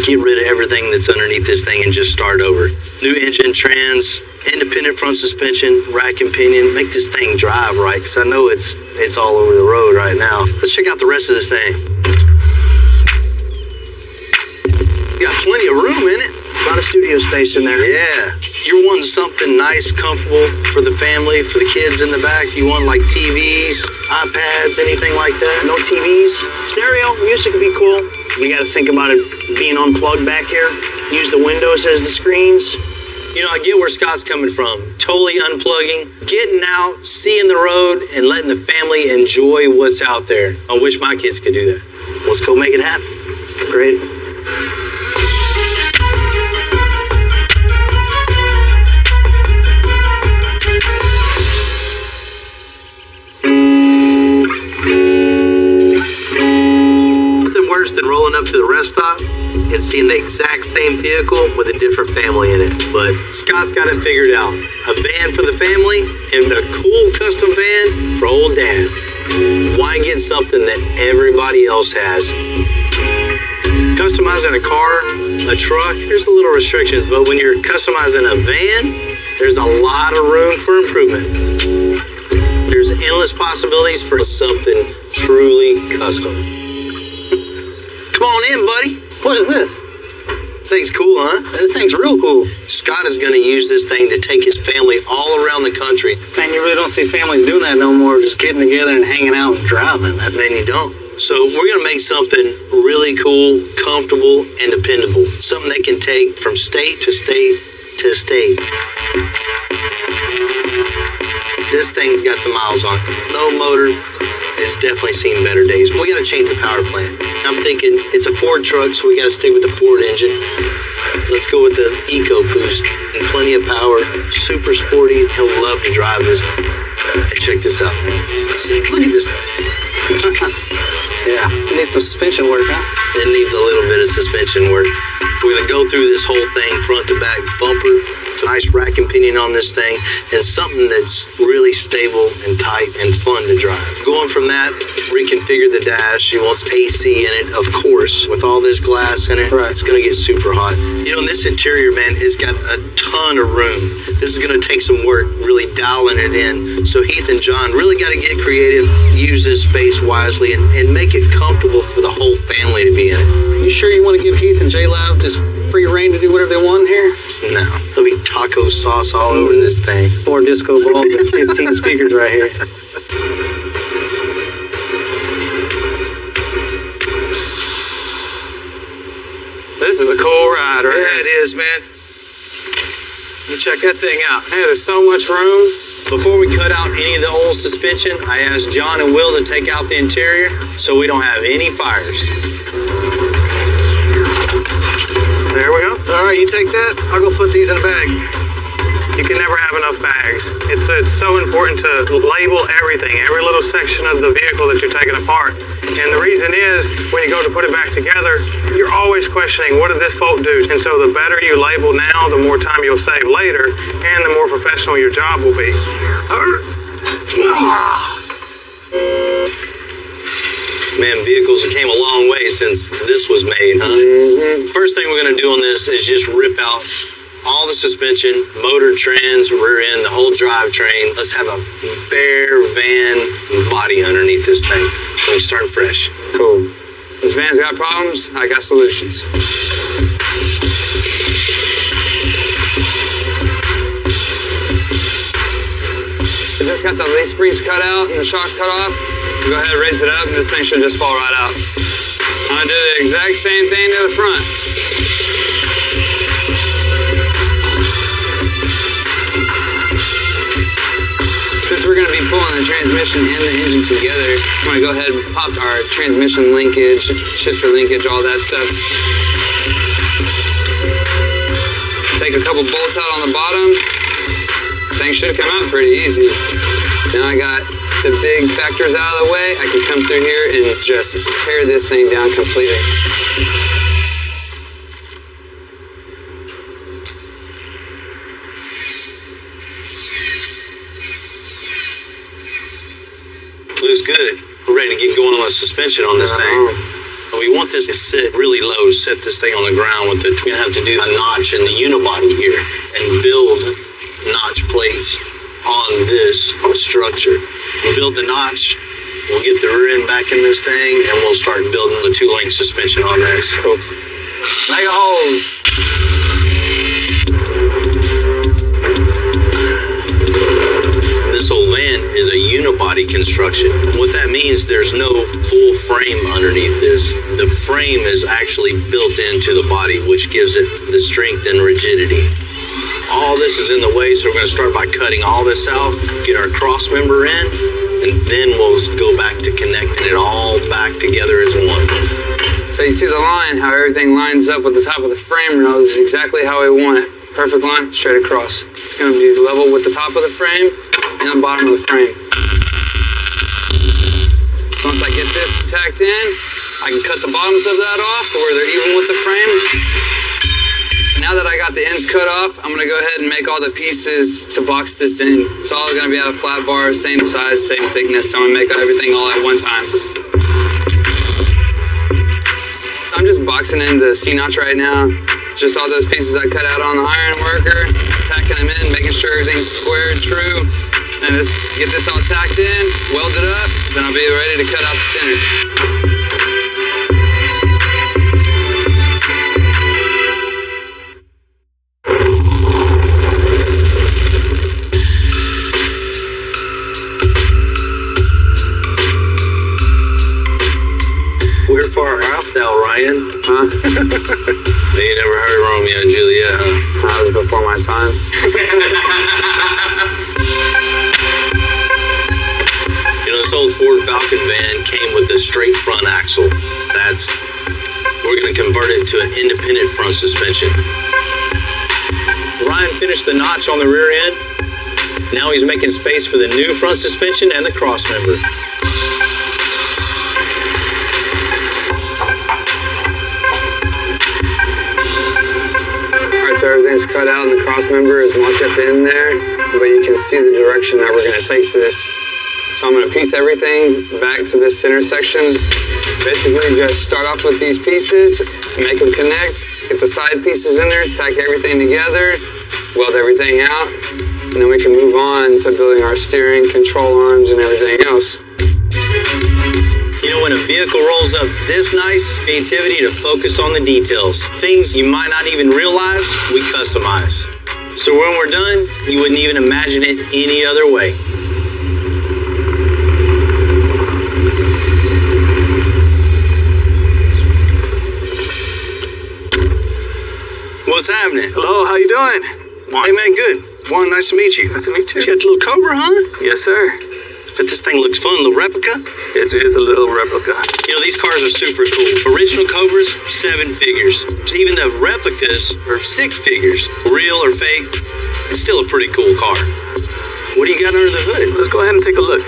get rid of everything that's underneath this thing and just start over. New engine, trans, independent front suspension, rack and pinion. Make this thing drive right, because I know it's all over the road right now. Let's check out the rest of this thing. You got plenty of room in it. A lot of studio space in there. Yeah. You're wanting something nice, comfortable for the family, for the kids in the back. You want like TVs, iPads, anything like that? No TVs. Stereo, music would be cool. We got to think about it being unplugged back here. Use the windows as the screens. I get where Scott's coming from. Totally unplugging, getting out, seeing the road, and letting the family enjoy what's out there. I wish my kids could do that. Let's go make it happen. Great. Than rolling up to the rest stop and seeing the exact same vehicle with a different family in it. But Scott's got it figured out. A van for the family and a cool custom van for old Dad. Why get something that everybody else has? Customizing a car, a truck, there's a little restrictions, but when you're customizing a van, there's a lot of room for improvement. There's endless possibilities for something truly custom. Come on in, buddy. What is this? Thing's cool, huh? This thing's real cool. Scott is going to use this thing to take his family all around the country. Man, you really don't see families doing that no more, just getting together and hanging out and driving. Then you don't. So we're going to make something really cool, comfortable, and dependable. Something they can take from state to state to state. This thing's got some miles on it. No motor. It's definitely seen better days. We got to change the power plant. I'm thinking it's a Ford truck, so we got to stick with the Ford engine. Let's go with the EcoBoost and plenty of power. Super sporty. He'll love to drive this. Hey, check this out, man. Look at this. Yeah, it needs some suspension work, huh? It needs a little bit of suspension work. We're going to go through this whole thing, front to back bumper. Nice rack and pinion on this thing, and something that's really stable and tight and fun to drive. Going from that, reconfigure the dash. He wants AC in it, of course. With all this glass in it, It's going to get super hot. This interior, man, has got a ton of room. This is going to take some work, really dialing it in. So Heath and John really got to get creative, use this space wisely, and make it comfortable for the whole family to be in it. You sure you want to give Heath and J-Lav just free reign to do whatever they want here? No. There'll be taco sauce all over this thing. 4 disco balls and 15 speakers right here. This is a cool ride, right? Yeah, it is, man. You check that thing out. Hey, there's so much room. Before we cut out any of the old suspension, I asked John and Will to take out the interior so we don't have any fires. There we go. All right, you take that. I'll go put these in a bag. You can never have enough bags. It's so important to label everything, every little section of the vehicle that you're taking apart. And the reason is, when you go to put it back together, you're always questioning, what did this bolt do? And so the better you label now, the more time you'll save later, and the more professional your job will be. Man, vehicles came a long way since this was made, huh? Mm-hmm. First thing we're going to do on this is just rip out all the suspension, motor, trans, rear end, the whole drivetrain. Let's have a bare van body underneath this thing. So we start fresh. Cool. This van's got problems, I got solutions. If it's got the leaf springs cut out and the shocks cut off, go ahead and raise it up and this thing should just fall right out. I'm gonna do the exact same thing to the front. Since we're going to be pulling the transmission and the engine together, I'm going to go ahead and pop our transmission linkage, shifter linkage, all that stuff. Take a couple bolts out on the bottom. Things should come out pretty easy. Now I got the big factors out of the way, I can come through here and just tear this thing down completely. Looks good. We're ready to get going on the suspension on this thing. We want this to sit really low, set this thing on the ground with it. We're gonna have to do a notch in the unibody here and build notch plates on this structure. We'll build the notch, we'll get the rear end back in this thing, and we'll start building the 2-link suspension on this. Cool. Make a hole. This whole van is a unibody construction. What that means, there's no full frame underneath this. The frame is actually built into the body, which gives it the strength and rigidity. All this is in the way, so we're going to start by cutting all this out, get our cross member in, and then we'll go back to connecting it all back together as one. So you see the line, how everything lines up with the top of the frame rail. This is exactly how we want it. Perfect line, straight across. It's going to be level with the top of the frame and the bottom of the frame. Once I get this tacked in, I can cut the bottoms of that off to where they're even with the frame. Now that I got the ends cut off, I'm going to go ahead and make all the pieces to box this in. It's all going to be out of flat bar, same size, same thickness. So I'm going to make everything all at one time. I'm just boxing in the C-notch right now. Just all those pieces I cut out on the iron worker, tacking them in, making sure everything's square and true. And just get this all tacked in, weld it up, then I'll be ready to cut out the center. We're far off now, Ryan. Huh? You never heard Romeo and Juliet, huh? That was before my time. You know, this old Ford Falcon van came with a straight front axle. We're going to convert it to an independent front suspension. Ryan finished the notch on the rear end. Now he's making space for the new front suspension and the cross member. So everything's cut out and the cross member is marked up in there, but you can see the direction that we're going to take this. So I'm going to piece everything back to this center section. Basically just start off with these pieces, make them connect, get the side pieces in there, tack everything together, weld everything out, and then we can move on to building our steering, control arms, and everything else. You know, when a vehicle rolls up this nice, creativity to focus on the details. Things you might not even realize, we customize. So when we're done, you wouldn't even imagine it any other way. What's happening? Hello, how you doing? Hey man, good. Juan, nice to meet you. Nice to meet you. You got the little Cobra, huh? Yes, sir. But this thing looks fun, a little replica. It is a little replica. You know, these cars are super cool. Original Cobras, 7 figures. Even the replicas are 6 figures. Real or fake, it's still a pretty cool car. What do you got under the hood? Let's go ahead and take a look.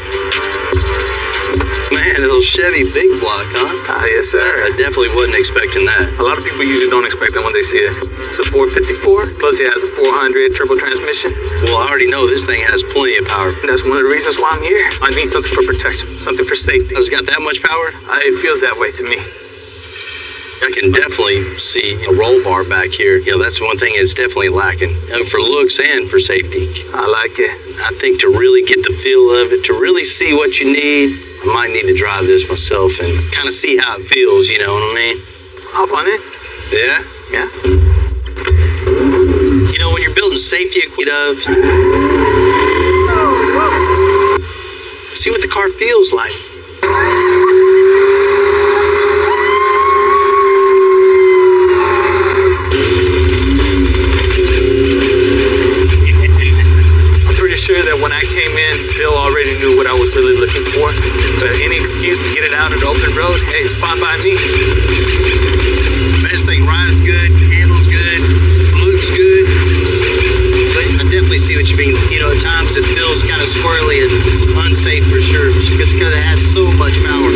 Man, a little Chevy big block, huh? Yes, sir. I definitely wasn't expecting that. A lot of people usually don't expect that when they see it. It's a 454, plus it has a 400 turbo transmission. Well, I already know this thing has plenty of power. That's one of the reasons why I'm here. I need something for protection, something for safety. It's got that much power? It feels that way to me. I can definitely see a roll bar back here. You know, that's one thing it's definitely lacking. And for looks and for safety. I like it. I think to really get the feel of it, to really see what you need, I might need to drive this myself and kind of see how it feels, you know what I mean? Hop on it. Yeah? Yeah. You know, when you're building safety equipment, see what the car feels like. Sure that when I came in, Bill already knew what I was really looking for. Any excuse to get it out on the open road, hey, it's fine by me. This thing rides good, handles good, looks good. But I definitely see what you mean. You know, at times it feels kind of squirrely and unsafe for sure. because it has so much power.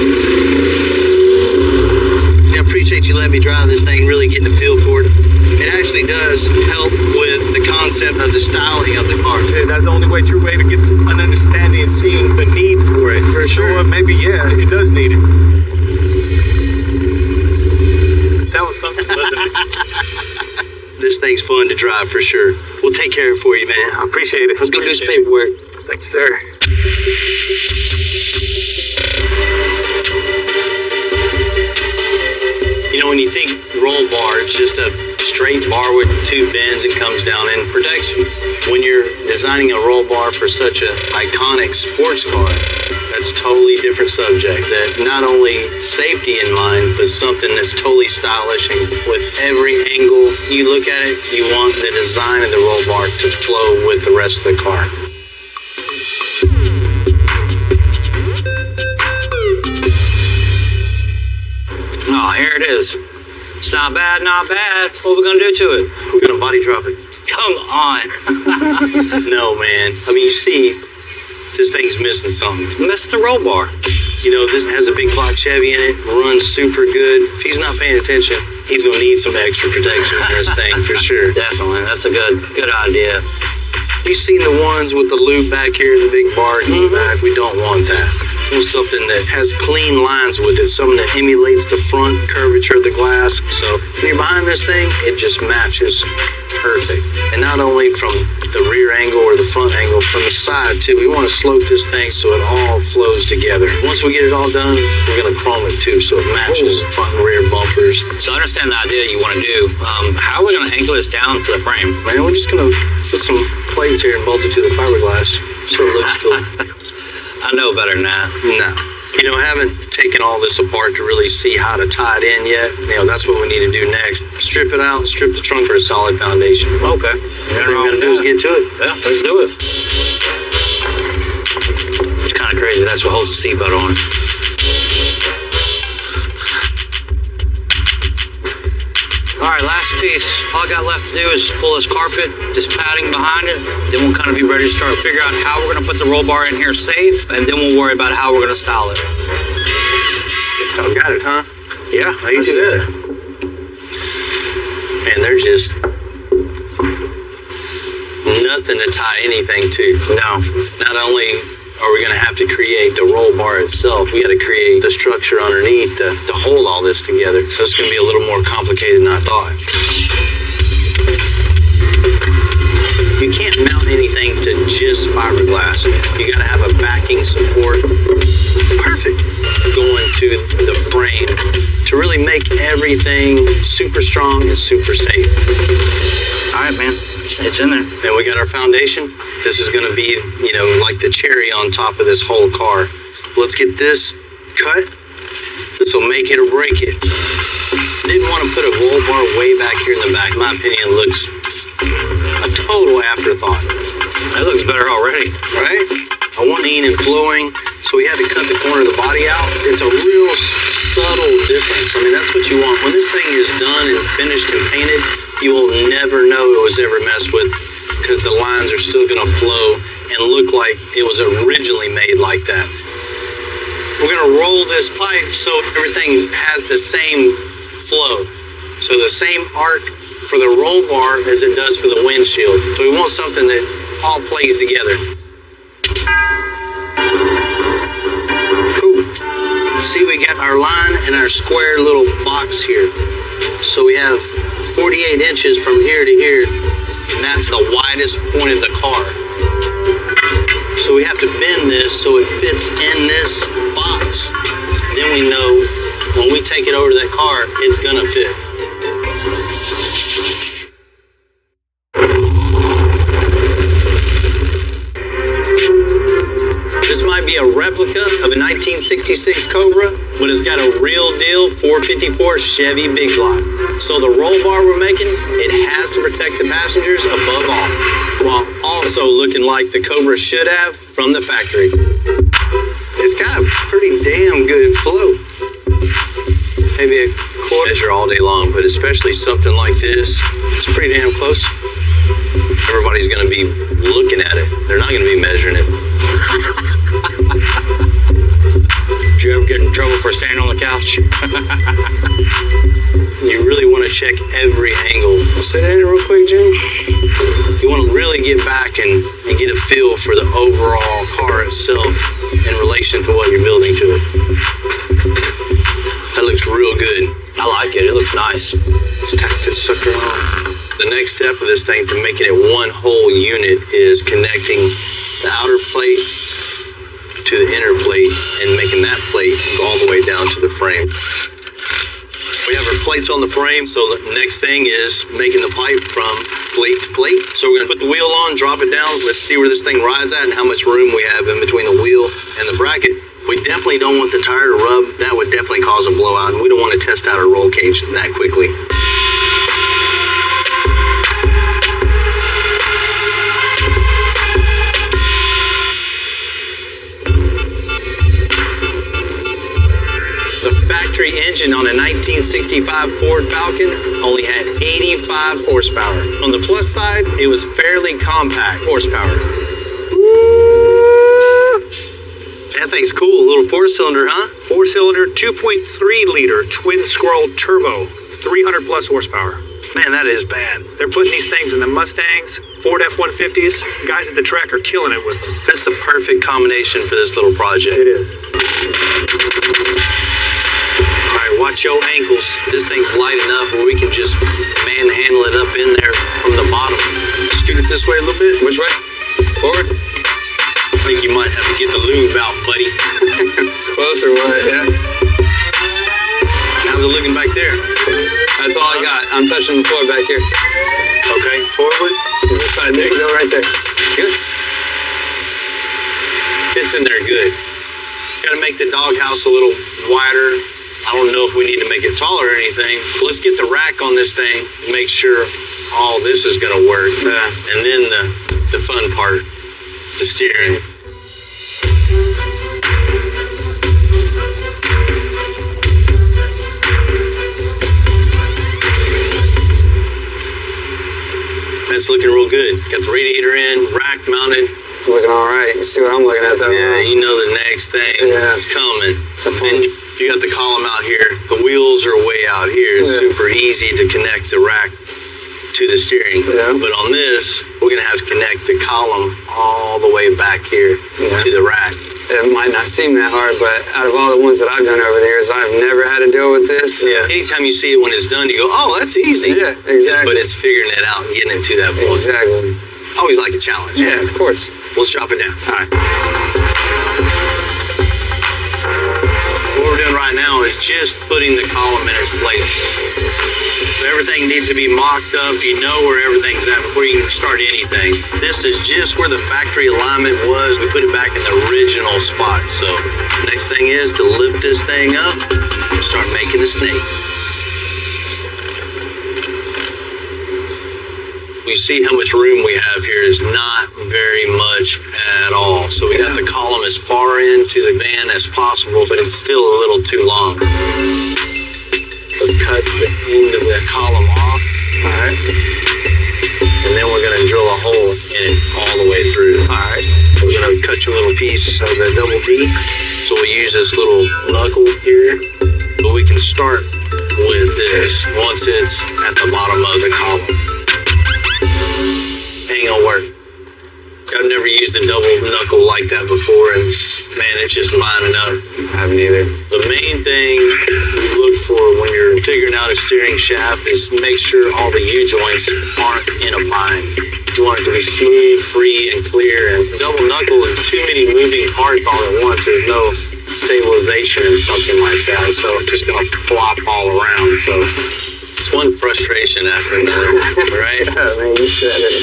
I appreciate you letting me drive this thing, really getting a feel for it. It actually does help with the concept of the styling of the car. Yeah, that's the only true way to get an understanding and seeing the need for it. For sure. You know what, maybe, yeah, it does need it. That was something, wasn't it? This thing's fun to drive for sure. We'll take care of it for you, man. I appreciate it. Let's go do some paperwork. Thanks, sir. You know, when you think roll bar, it's just a straight bar with two bends and comes down in protection. When you're designing a roll bar for such an iconic sports car, that's a totally different subject. That not only safety in mind, but something that's totally stylish, and with every angle you look at it, you want the design of the roll bar to flow with the rest of the car. Oh, here it is. It's not bad, not bad. What are we gonna do to it? We're gonna body drop it. Come on. No, man. I mean, you see, this thing's missing something. Miss the roll bar. You know, this has a big block Chevy in it, runs super good. If he's not paying attention, he's gonna need some extra protection in this thing for sure. Definitely. That's a good idea. You've seen the ones with the loop back here, the big bar in the back. We don't want that. We want something that has clean lines with it, something that emulates the front curvature of the glass. So when you're behind this thing, it just matches perfect. And not only from the rear angle or the front angle, from the side too. We want to slope this thing so it all flows together. Once we get it all done, we're going to chrome it too, so it matches front and rear bumpers. So I understand the idea you want to do. How are we going to angle this down to the frame? Man, we're just going to put some plates here and bolt it to the fiberglass so it looks cool. I know better than that. No. You know, I haven't taken all this apart to really see how to tie it in yet. You know, that's what we need to do next. Strip it out and strip the trunk for a solid foundation. Okay. Everything we're going to do is get to it. Yeah, let's do it. It's kind of crazy. That's what holds the seatbelt on. All right, last piece. All I got left to do is pull this carpet, this padding behind it. Then we'll kind of be ready to start figure out how we're going to put the roll bar in here safe, and then we'll worry about how we're going to style it. Oh, got it, huh? Yeah, how you do that? Man, there's just nothing to tie anything to. No. Not only are we going to have to create the roll bar itself, we got to create the structure underneath to hold all this together. So it's going to be a little more complicated than I thought. You can't mount anything to just fiberglass. You got to have a backing support. Perfect. Going to the frame to really make everything super strong and super safe. All right, man. It's in there. Then we got our foundation. This is going to be, you know, like the cherry on top of this whole car. Let's get this cut. This will make it or break it. Didn't want to put a roll bar way back here in the back. In my opinion, it looks a total afterthought. That looks better already. Right? I want lean and flowing, so we had to cut the corner of the body out. It's a real subtle difference. I mean, that's what you want. When this thing is done and finished and painted, you will never know it was ever messed with because the lines are still going to flow and look like it was originally made like that. We're going to roll this pipe so everything has the same flow. So the same arc for the roll bar as it does for the windshield. So we want something that all plays together. Cool. See, we got our line and our square little box here. So we have 48 inches from here to here, and that's the widest point of the car. So we have to bend this so it fits in this box. Then we know when we take it over to that car, it's gonna fit. This might be a replica of a 1966 Cobra, but it's got a real deal 454 Chevy big block. So the roll bar we're making, it has to protect the passengers above all, while also looking like the Cobra should have from the factory. It's got a pretty damn good flow. Maybe a quarter measure all day long, but especially something like this, it's pretty damn close. Everybody's gonna be looking at it. They're not gonna be measuring it. Did you ever get in trouble for staying on the couch? You really want to check every angle. Say that real quick, Jim. You want to really get back and get a feel for the overall car itself in relation to what you're building to it. That looks real good. I like it. It looks nice. Let's tack this sucker on. The next step of this thing to making it one whole unit is connecting the outer plate to the inner plate and making that plate go all the way down to the frame. We have our plates on the frame, so the next thing is making the pipe from plate to plate. So we're gonna put the wheel on, drop it down. Let's see where this thing rides at and how much room we have in between the wheel and the bracket. We definitely don't want the tire to rub. That would definitely cause a blowout, and we don't want to test out our roll cage that quickly. Factory engine on a 1965 Ford Falcon only had 85 horsepower. On the plus side, it was fairly compact horsepower. That thing's cool. A little four-cylinder, huh? Four-cylinder, 2.3-liter twin-scroll turbo, 300 plus horsepower. Man, that is bad. They're putting these things in the Mustangs, Ford F-150s. Guys at the track are killing it with them. That's the perfect combination for this little project. It is. Watch your ankles. This thing's light enough where we can just manhandle it up in there from the bottom. Scoot it this way a little bit. Which way? Forward? I think you might have to get the lube out, buddy. It's closer, what? Yeah. How's it looking back there? That's all I got. I'm touching the floor back here. Okay, forward. This side there. Go right there. Good. Fits in there good. Got to make the doghouse a little wider. I don't know if we need to make it taller or anything. Let's get the rack on this thing and make sure all this is going to work. And then the fun part, the steering. That's looking real good. Got the radiator in, rack mounted. Looking all right. You see what I'm looking at, though? Yeah, you know the next thing is coming. And you got the column out here. The wheels are way out here. It's super easy to connect the rack to the steering. Yeah. But on this, we're going to have to connect the column all the way back here to the rack. It might not seem that hard, but out of all the ones that I've done over the years, I've never had to deal with this. Yeah. Anytime you see it when it's done, you go, oh, that's easy. Yeah, exactly. But it's figuring it out and getting it to that point. Exactly. Always like a challenge. Yeah, of course. Let's drop it down. All right. What we're doing right now is just putting the column in its place. So everything needs to be mocked up. You know where everything's at before you can start anything. This is just where the factory alignment was. We put it back in the original spot. So next thing is to lift this thing up and start making the snake. You see how much room we have here is not very much at all. So we got the column as far into the van as possible, but it's still a little too long. Let's cut the end of the column off. All right. And then we're going to drill a hole in it all the way through. All right. We're going to cut you a little piece of the double D. So we'll use this little knuckle here. But we can start with this once it's at the bottom of the column. Ain't gonna work. I've never used a double knuckle like that before, and man, it's just lining up. I haven't either. The main thing you look for when you're figuring out a steering shaft is make sure all the U-joints aren't in a bind. You want it to be smooth, free, and clear, and double knuckle is too many moving parts all at once. There's no stabilization or something like that, so it's just gonna flop all around. So it's one frustration after another, right? Oh, man, you said it.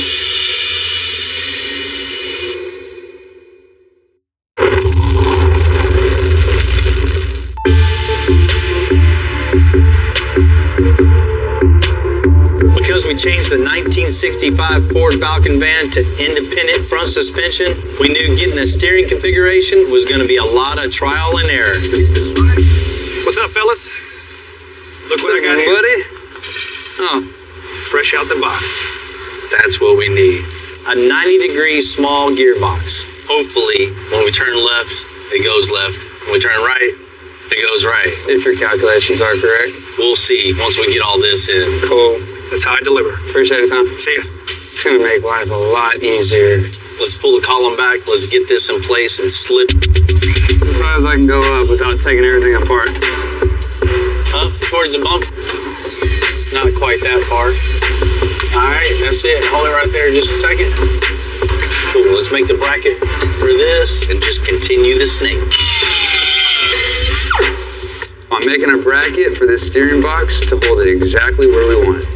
Because we changed the 1965 Ford Falcon van to independent front suspension, we knew getting the steering configuration was going to be a lot of trial and error. What's up, fellas? Look what I got here. Buddy? Oh, fresh out the box. That's what we need. A 90-degree small gearbox. Hopefully, when we turn left, it goes left. When we turn right, It goes right. If your calculations are correct. We'll see once we get all this in. Cool. That's how I deliver. Appreciate it, Tom. See ya. It's gonna make life a lot easier. Let's pull the column back. Let's get this in place and slip As far as I can go up without taking everything apart. up towards the bump. Not quite that far. Alright, that's it. Hold it right there just a second. Cool. Let's make the bracket for this and just continue the snake. I'm making a bracket for this steering box to hold it exactly where we want it.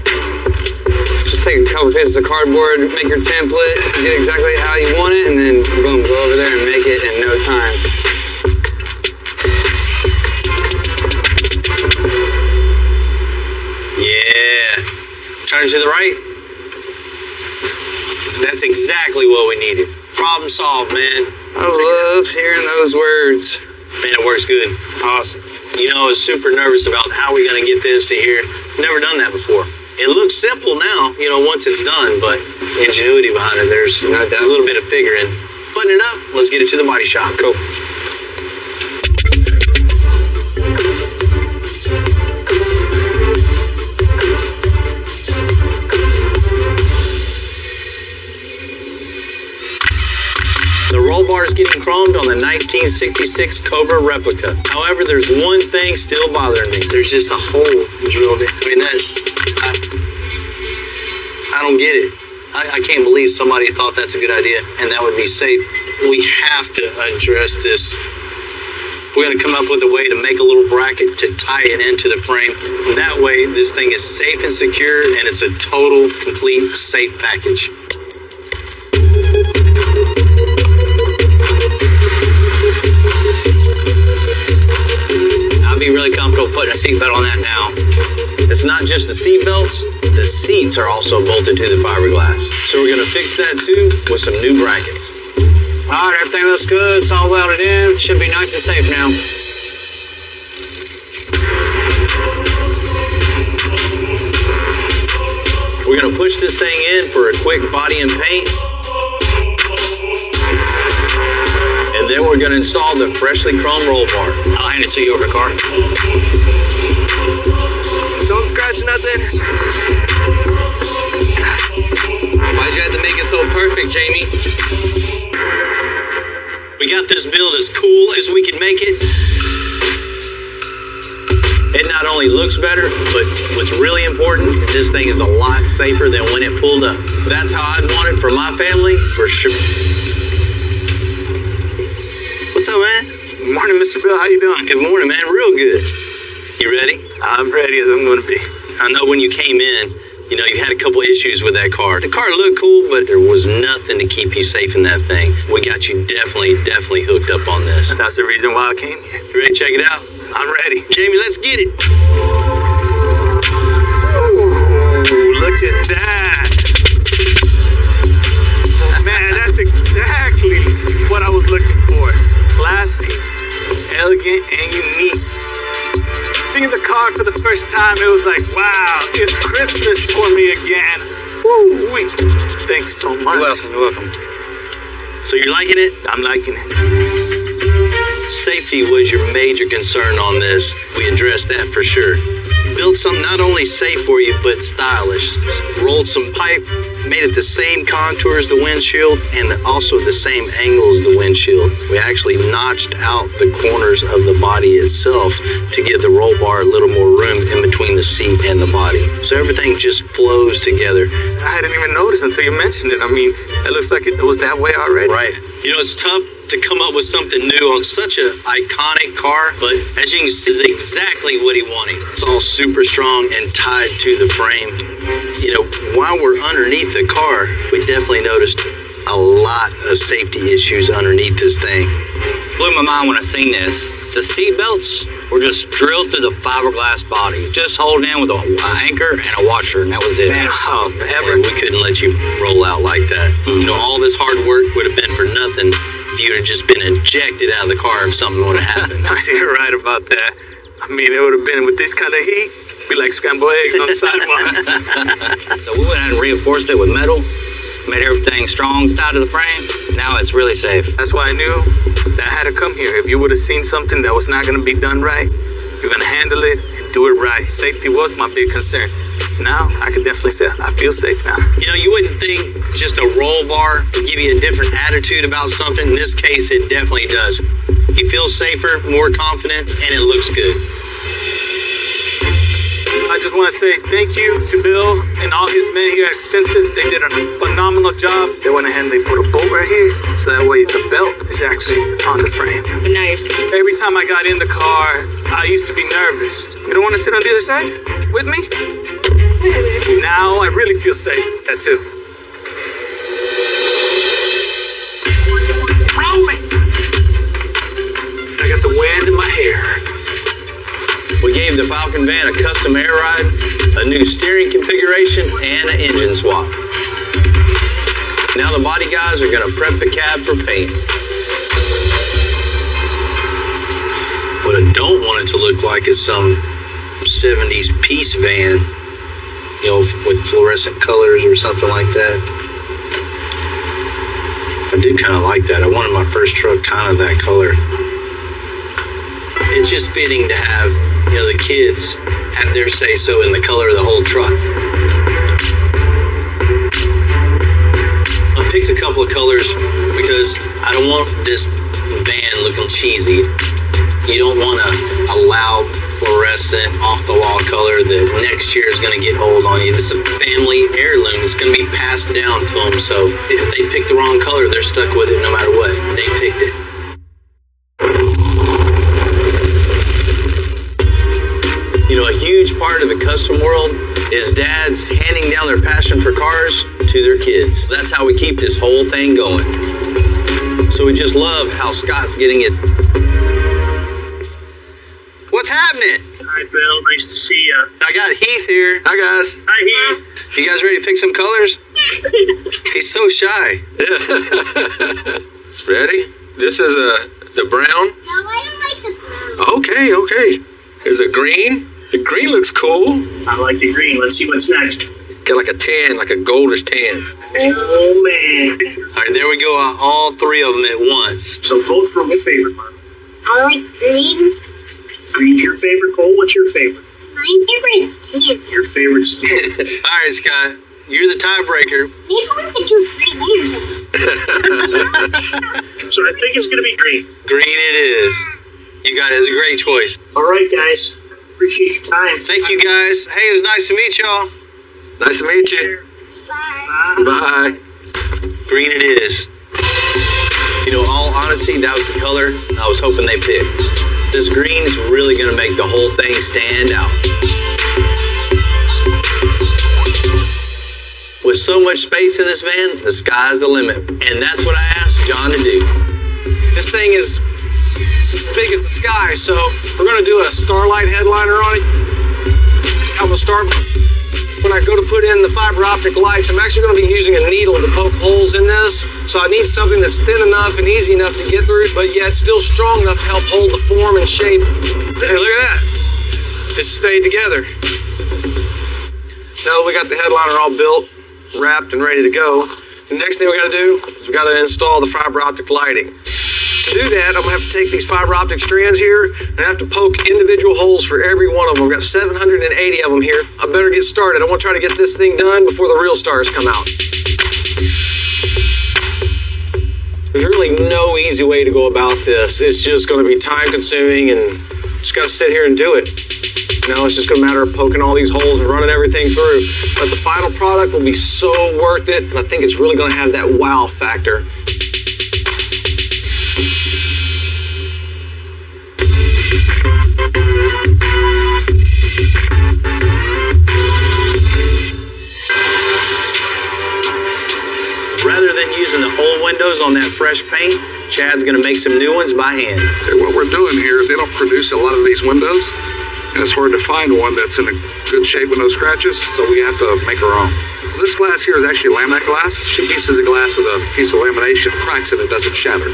Just take a couple pieces of cardboard, make your template, get exactly how you want it, and then boom, go over there and make it in no time. Yeah. Turn to the right. That's exactly what we needed. Problem solved, man. I love hearing those words. Man, it works good. Awesome. You know, I was super nervous about how we're going to get this to here. Never done that before. It looks simple now, you know, once it's done, but the ingenuity behind it, there's a little bit of figuring. Button it up, let's get it to the body shop. Cool. The roll bar is getting chromed on the 1966 Cobra replica. However, there's one thing still bothering me. There's just a hole drilled in. I mean, I don't get it. I can't believe somebody thought that's a good idea and that would be safe. We have to address this. We're going to come up with a way to make a little bracket to tie it into the frame. That way, this thing is safe and secure and it's a total, complete, safe package. I'll be really comfortable putting a seatbelt on that now. It's not just the seat belts, the seats are also bolted to the fiberglass. So we're gonna fix that too with some new brackets. All right, everything looks good. It's all welded in. Should be nice and safe now. We're gonna push this thing in for a quick body and paint. And then we're gonna install the freshly chrome roll bar. I'll hand it to you over the car. Don't scratch nothing. Why'd you have to make it so perfect, Jamie? We got this build as cool as we can make it. It not only looks better, but what's really important, this thing is a lot safer than when it pulled up. That's how I'd want it for my family, for sure. What's up, man? Good morning, Mr. Bill. How you doing? Good morning, man. Real good. You ready? I'm ready as I'm going to be. I know when you came in, you know, you had a couple issues with that car. The car looked cool, but there was nothing to keep you safe in that thing. We got you definitely hooked up on this. That's the reason why I came here. You ready to check it out? I'm ready. Jamie, let's get it. Ooh, look at that. Man, that's exactly what I was looking for. Classy, elegant, and unique. Seeing the car for the first time, it was like, wow, it's Christmas for me again. Woo-wee. Thank you so much. You're welcome. So you're liking it? I'm liking it. Safety was your major concern on this. We addressed that for sure. Built something not only safe for you, but stylish. Rolled some pipe, made it the same contour as the windshield, and also the same angle as the windshield. We actually notched out the corners of the body itself to give the roll bar a little more room in between the seat and the body. So everything just flows together. I didn't even notice until you mentioned it. I mean, it looks like it was that way already. Right. You know, it's tough to come up with something new on such an iconic car, but as you can see, it's exactly what he wanted. It's all super strong and tied to the frame. You know, while we're underneath the car, we definitely noticed a lot of safety issues underneath this thing. Blew my mind when I seen this. The seat belts were just drilled through the fiberglass body, just holding in with an anchor and a washer, and that was it. Man, we couldn't let you roll out like that. You know, all this hard work would have been for nothing if you had just been ejected out of the car if something would have happened. You're right about that. I mean, it would have been with this kind of heat, be like scrambled eggs on the sidewalk. So we went ahead and reinforced it with metal. Made everything strong side of the frame. Now it's really safe. That's why I knew that I had to come here. If you would have seen something that was not going to be done right, you're going to handle it and do it right. Safety was my big concern. Now, I can definitely say I feel safe now. You know, you wouldn't think just a roll bar would give you a different attitude about something. In this case, it definitely does. You feel safer, more confident, and it looks good. I just want to say thank you to Bill and all his men here at Extensive. They did a phenomenal job. They went ahead and they put a bolt right here, so that way the belt is actually on the frame. Nice. Every time I got in the car, I used to be nervous. You don't want to sit on the other side with me? Now I really feel safe. That too. I got the wind in my hair. We gave the Falcon van a custom air ride, a new steering configuration, and an engine swap. Now the body guys are going to prep the cab for paint. What I don't want it to look like is some 70s peace van, you know, with fluorescent colors or something like that. I do kind of like that. I wanted my first truck kind of that color. It's just fitting to have, you know, the kids have their say-so in the color of the whole truck. I picked a couple of colors because I don't want this van looking cheesy. You don't want a loud, fluorescent, off-the-wall color that next year is going to get old on you. This is a family heirloom. It's going to be passed down to them. So if they pick the wrong color, they're stuck with it no matter what. They picked it. You know, a huge part of the custom world is dads handing down their passion for cars to their kids. That's how we keep this whole thing going. So we just love how Scott's getting it. What's happening? Hi, Bill. Nice to see you. I got Heath here. Hi, guys. Hi, Heath. You guys ready to pick some colors? He's so shy. Ready? This is the brown. No, I don't like the brown. Okay. There's a green. The green looks cool. I like the green. Let's see what's next. Got like a tan, like a goldish tan. Oh, man. All right, there we go. All three of them at once. So vote for my favorite one. I like green. Green's your favorite, Cole? What's your favorite? My favorite is tan. Your favorite's tan. All right, Scott. You're the tiebreaker. Maybe we could do green or something. So I think it's going to be green. Green it is. You got it. It's a great choice. All right, guys. Appreciate your time. Thank you, guys. Hey, it was nice to meet y'all. Nice to meet you. Bye. Green it is. You know, all honesty, that was the color I was hoping they picked. This green's really going to make the whole thing stand out. With so much space in this van, the sky's the limit. And that's what I asked John to do. This thing is as big as the sky, so we're going to do a starlight headliner on it. I'm going to start when I go to put in the fiber optic lights. I'm actually going to be using a needle to poke holes in this, so I need something that's thin enough and easy enough to get through, but yet still strong enough to help hold the form and shape. Hey, look at that. It stayed together. Now that we got the headliner all built, wrapped, and ready to go, the next thing we got to do is we got to install the fiber optic lighting. To do that, I'm going to have to take these fiber optic strands here and I have to poke individual holes for every one of them. I've got 780 of them here. I better get started. I want to try to get this thing done before the real stars come out. There's really no easy way to go about this. It's just going to be time consuming and just got to sit here and do it. You know, it's just going to matter of poking all these holes and running everything through. But the final product will be so worth it. And I think it's really going to have that wow factor. Rather than using the old windows on that fresh paint, Chad's going to make some new ones by hand. Okay, what we're doing here is they don't produce a lot of these windows, and it's hard to find one that's in a good shape with no scratches, so we have to make our own. This glass here is actually laminate glass. It's 2 pieces of glass with a piece of lamination cracks and it doesn't shatter.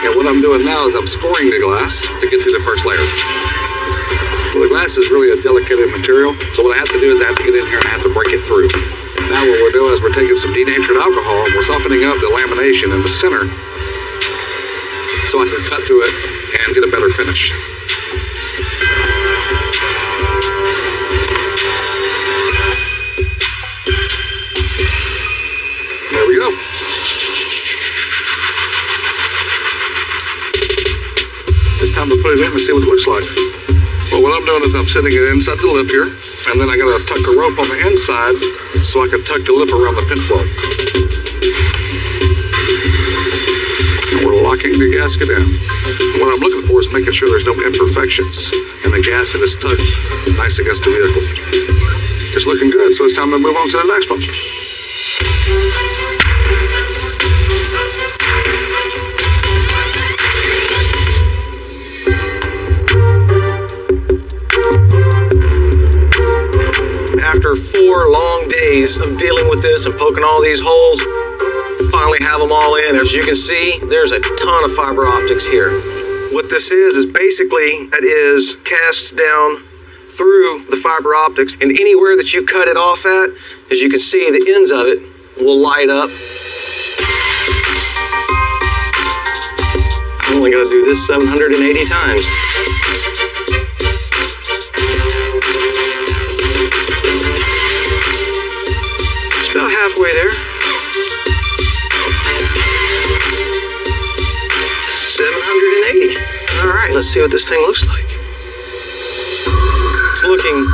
And what I'm doing now is I'm scoring the glass to get through the first layer. Well, the glass is really a delicate material, so what I have to do is I have to get in here and I have to break it through. Now what we're doing is is we're taking some denatured alcohol and we're softening up the lamination in the center so I can cut through it and get a better finish. There we go. It's time to put it in and see what it looks like. Well, what I'm doing is I'm setting it inside the lip here, and then I gotta tuck the rope on the inside so I can tuck the lip around the pin plug. And we're locking the gasket in. What I'm looking for is making sure there's no imperfections, and the gasket is tucked nice against the vehicle. It's looking good, so it's time to move on to the next one. After 4 long days of dealing with this and poking all these holes, finally have them all in. As you can see, there's a ton of fiber optics here. What this is basically, it is cast down through the fiber optics, and anywhere that you cut it off at, as you can see, the ends of it will light up. I'm only going to do this 780 times. About halfway there. 780. All right, let's see what this thing looks like. It's looking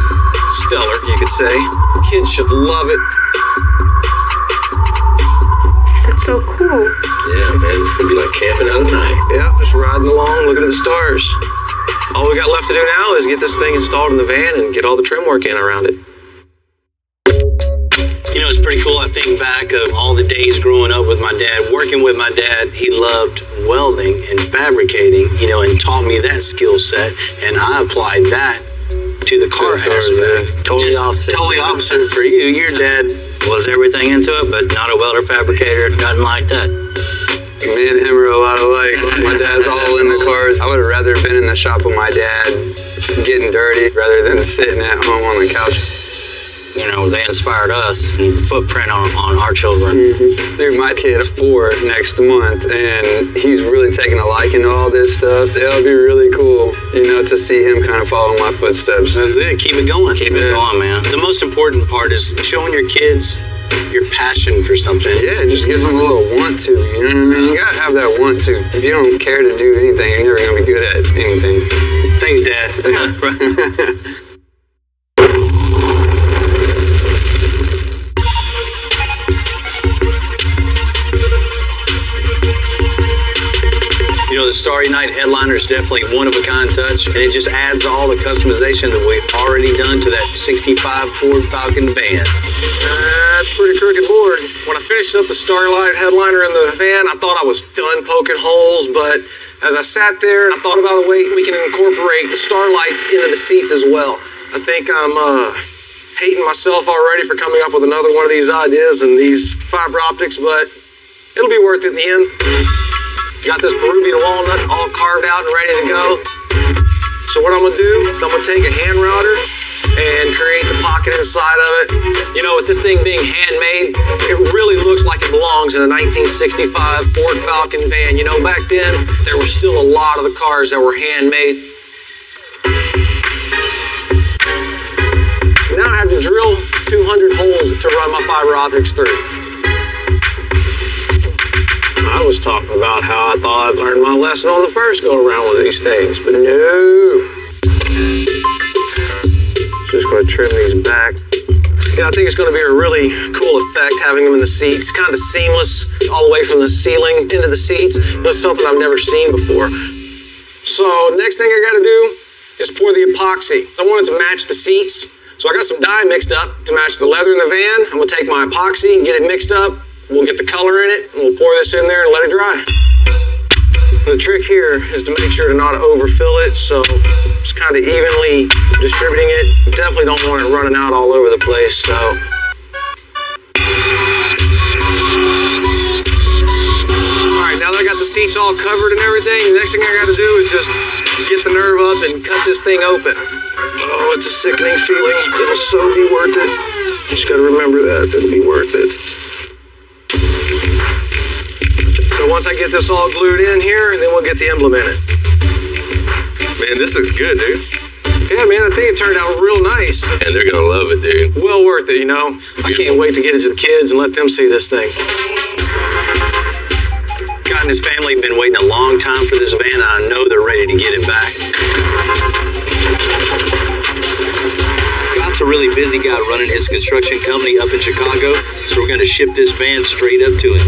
stellar, you could say. Kids should love it. That's so cool. Yeah, man, it's gonna be like camping out at night. Yeah, just riding along, looking at the stars. All we got left to do now is get this thing installed in the van and get all the trim work in around it. You know, it's pretty cool. I think back of all the days growing up with my dad, working with my dad. He loved welding and fabricating, you know, and taught me that skill set. And I applied that to the car aspect. Totally opposite. Totally opposite for you. Your dad was everything into it, but not a welder, fabricator, nothing like that. Me and him are a lot alike. My dad's all in the cars. I would have rather been in the shop with my dad getting dirty rather than sitting at home on the couch. You know, they inspired us and footprint on our children. Mm-hmm. Dude, my kid's 4 next month, and he's really taking a liking to all this stuff. It'll be really cool, you know, to see him kind of follow my footsteps. That's it. Keep it going. Keep it going, man. The most important part is showing your kids your passion for something. Yeah, it just gives them a little want to, you know what I mean? You gotta have that want to. If you don't care to do anything, you're never gonna be good at anything. Thanks, Dad. You know, the Starry Night headliner is definitely one-of-a-kind touch, and it just adds all the customization that we've already done to that 65 Ford Falcon van. That's a pretty crooked board. When I finished up the Starlight headliner in the van, I thought I was done poking holes, but as I sat there, I thought about the way we can incorporate the starlights into the seats as well. I think I'm hating myself already for coming up with another one of these ideas and these fiber optics, but it'll be worth it in the end. Got this Peruvian walnut all carved out and ready to go. So what I'm gonna do is I'm gonna take a hand router and create the pocket inside of it. You know, with this thing being handmade, it really looks like it belongs in a 1965 Ford Falcon van. You know, back then, there were still a lot of the cars that were handmade. Now I have to drill 200 holes to run my fiber optics through. I was talking about how I thought I'd learned my lesson on the first go-around with these things, but no. Just going to trim these back. Yeah, I think it's going to be a really cool effect having them in the seats. Kind of seamless all the way from the ceiling into the seats. That's something I've never seen before. So next thing I got to do is pour the epoxy. I want it to match the seats. So I got some dye mixed up to match the leather in the van. I'm going to take my epoxy and get it mixed up. We'll get the color in it, and we'll pour this in there and let it dry. The trick here is to make sure to not overfill it, so just kind of evenly distributing it. You definitely don't want it running out all over the place, so. All right, now that I got the seats all covered and everything, the next thing I got to do is just get the nerve up and cut this thing open. Oh, it's a sickening feeling. It'll so be worth it. Just gotta remember that. It'll be worth it. So once I get this all glued in here, then we'll get the emblem in it. Man, this looks good, dude. Yeah, man, I think it turned out real nice. And they're gonna love it, dude. Well worth it, you know. I can't wait to get it to the kids and let them see this thing. Scott and his family have been waiting a long time for this van, and I know they're ready to get it back. Scott's a really busy guy running his construction company up in Chicago, so we're going to ship this van straight up to him.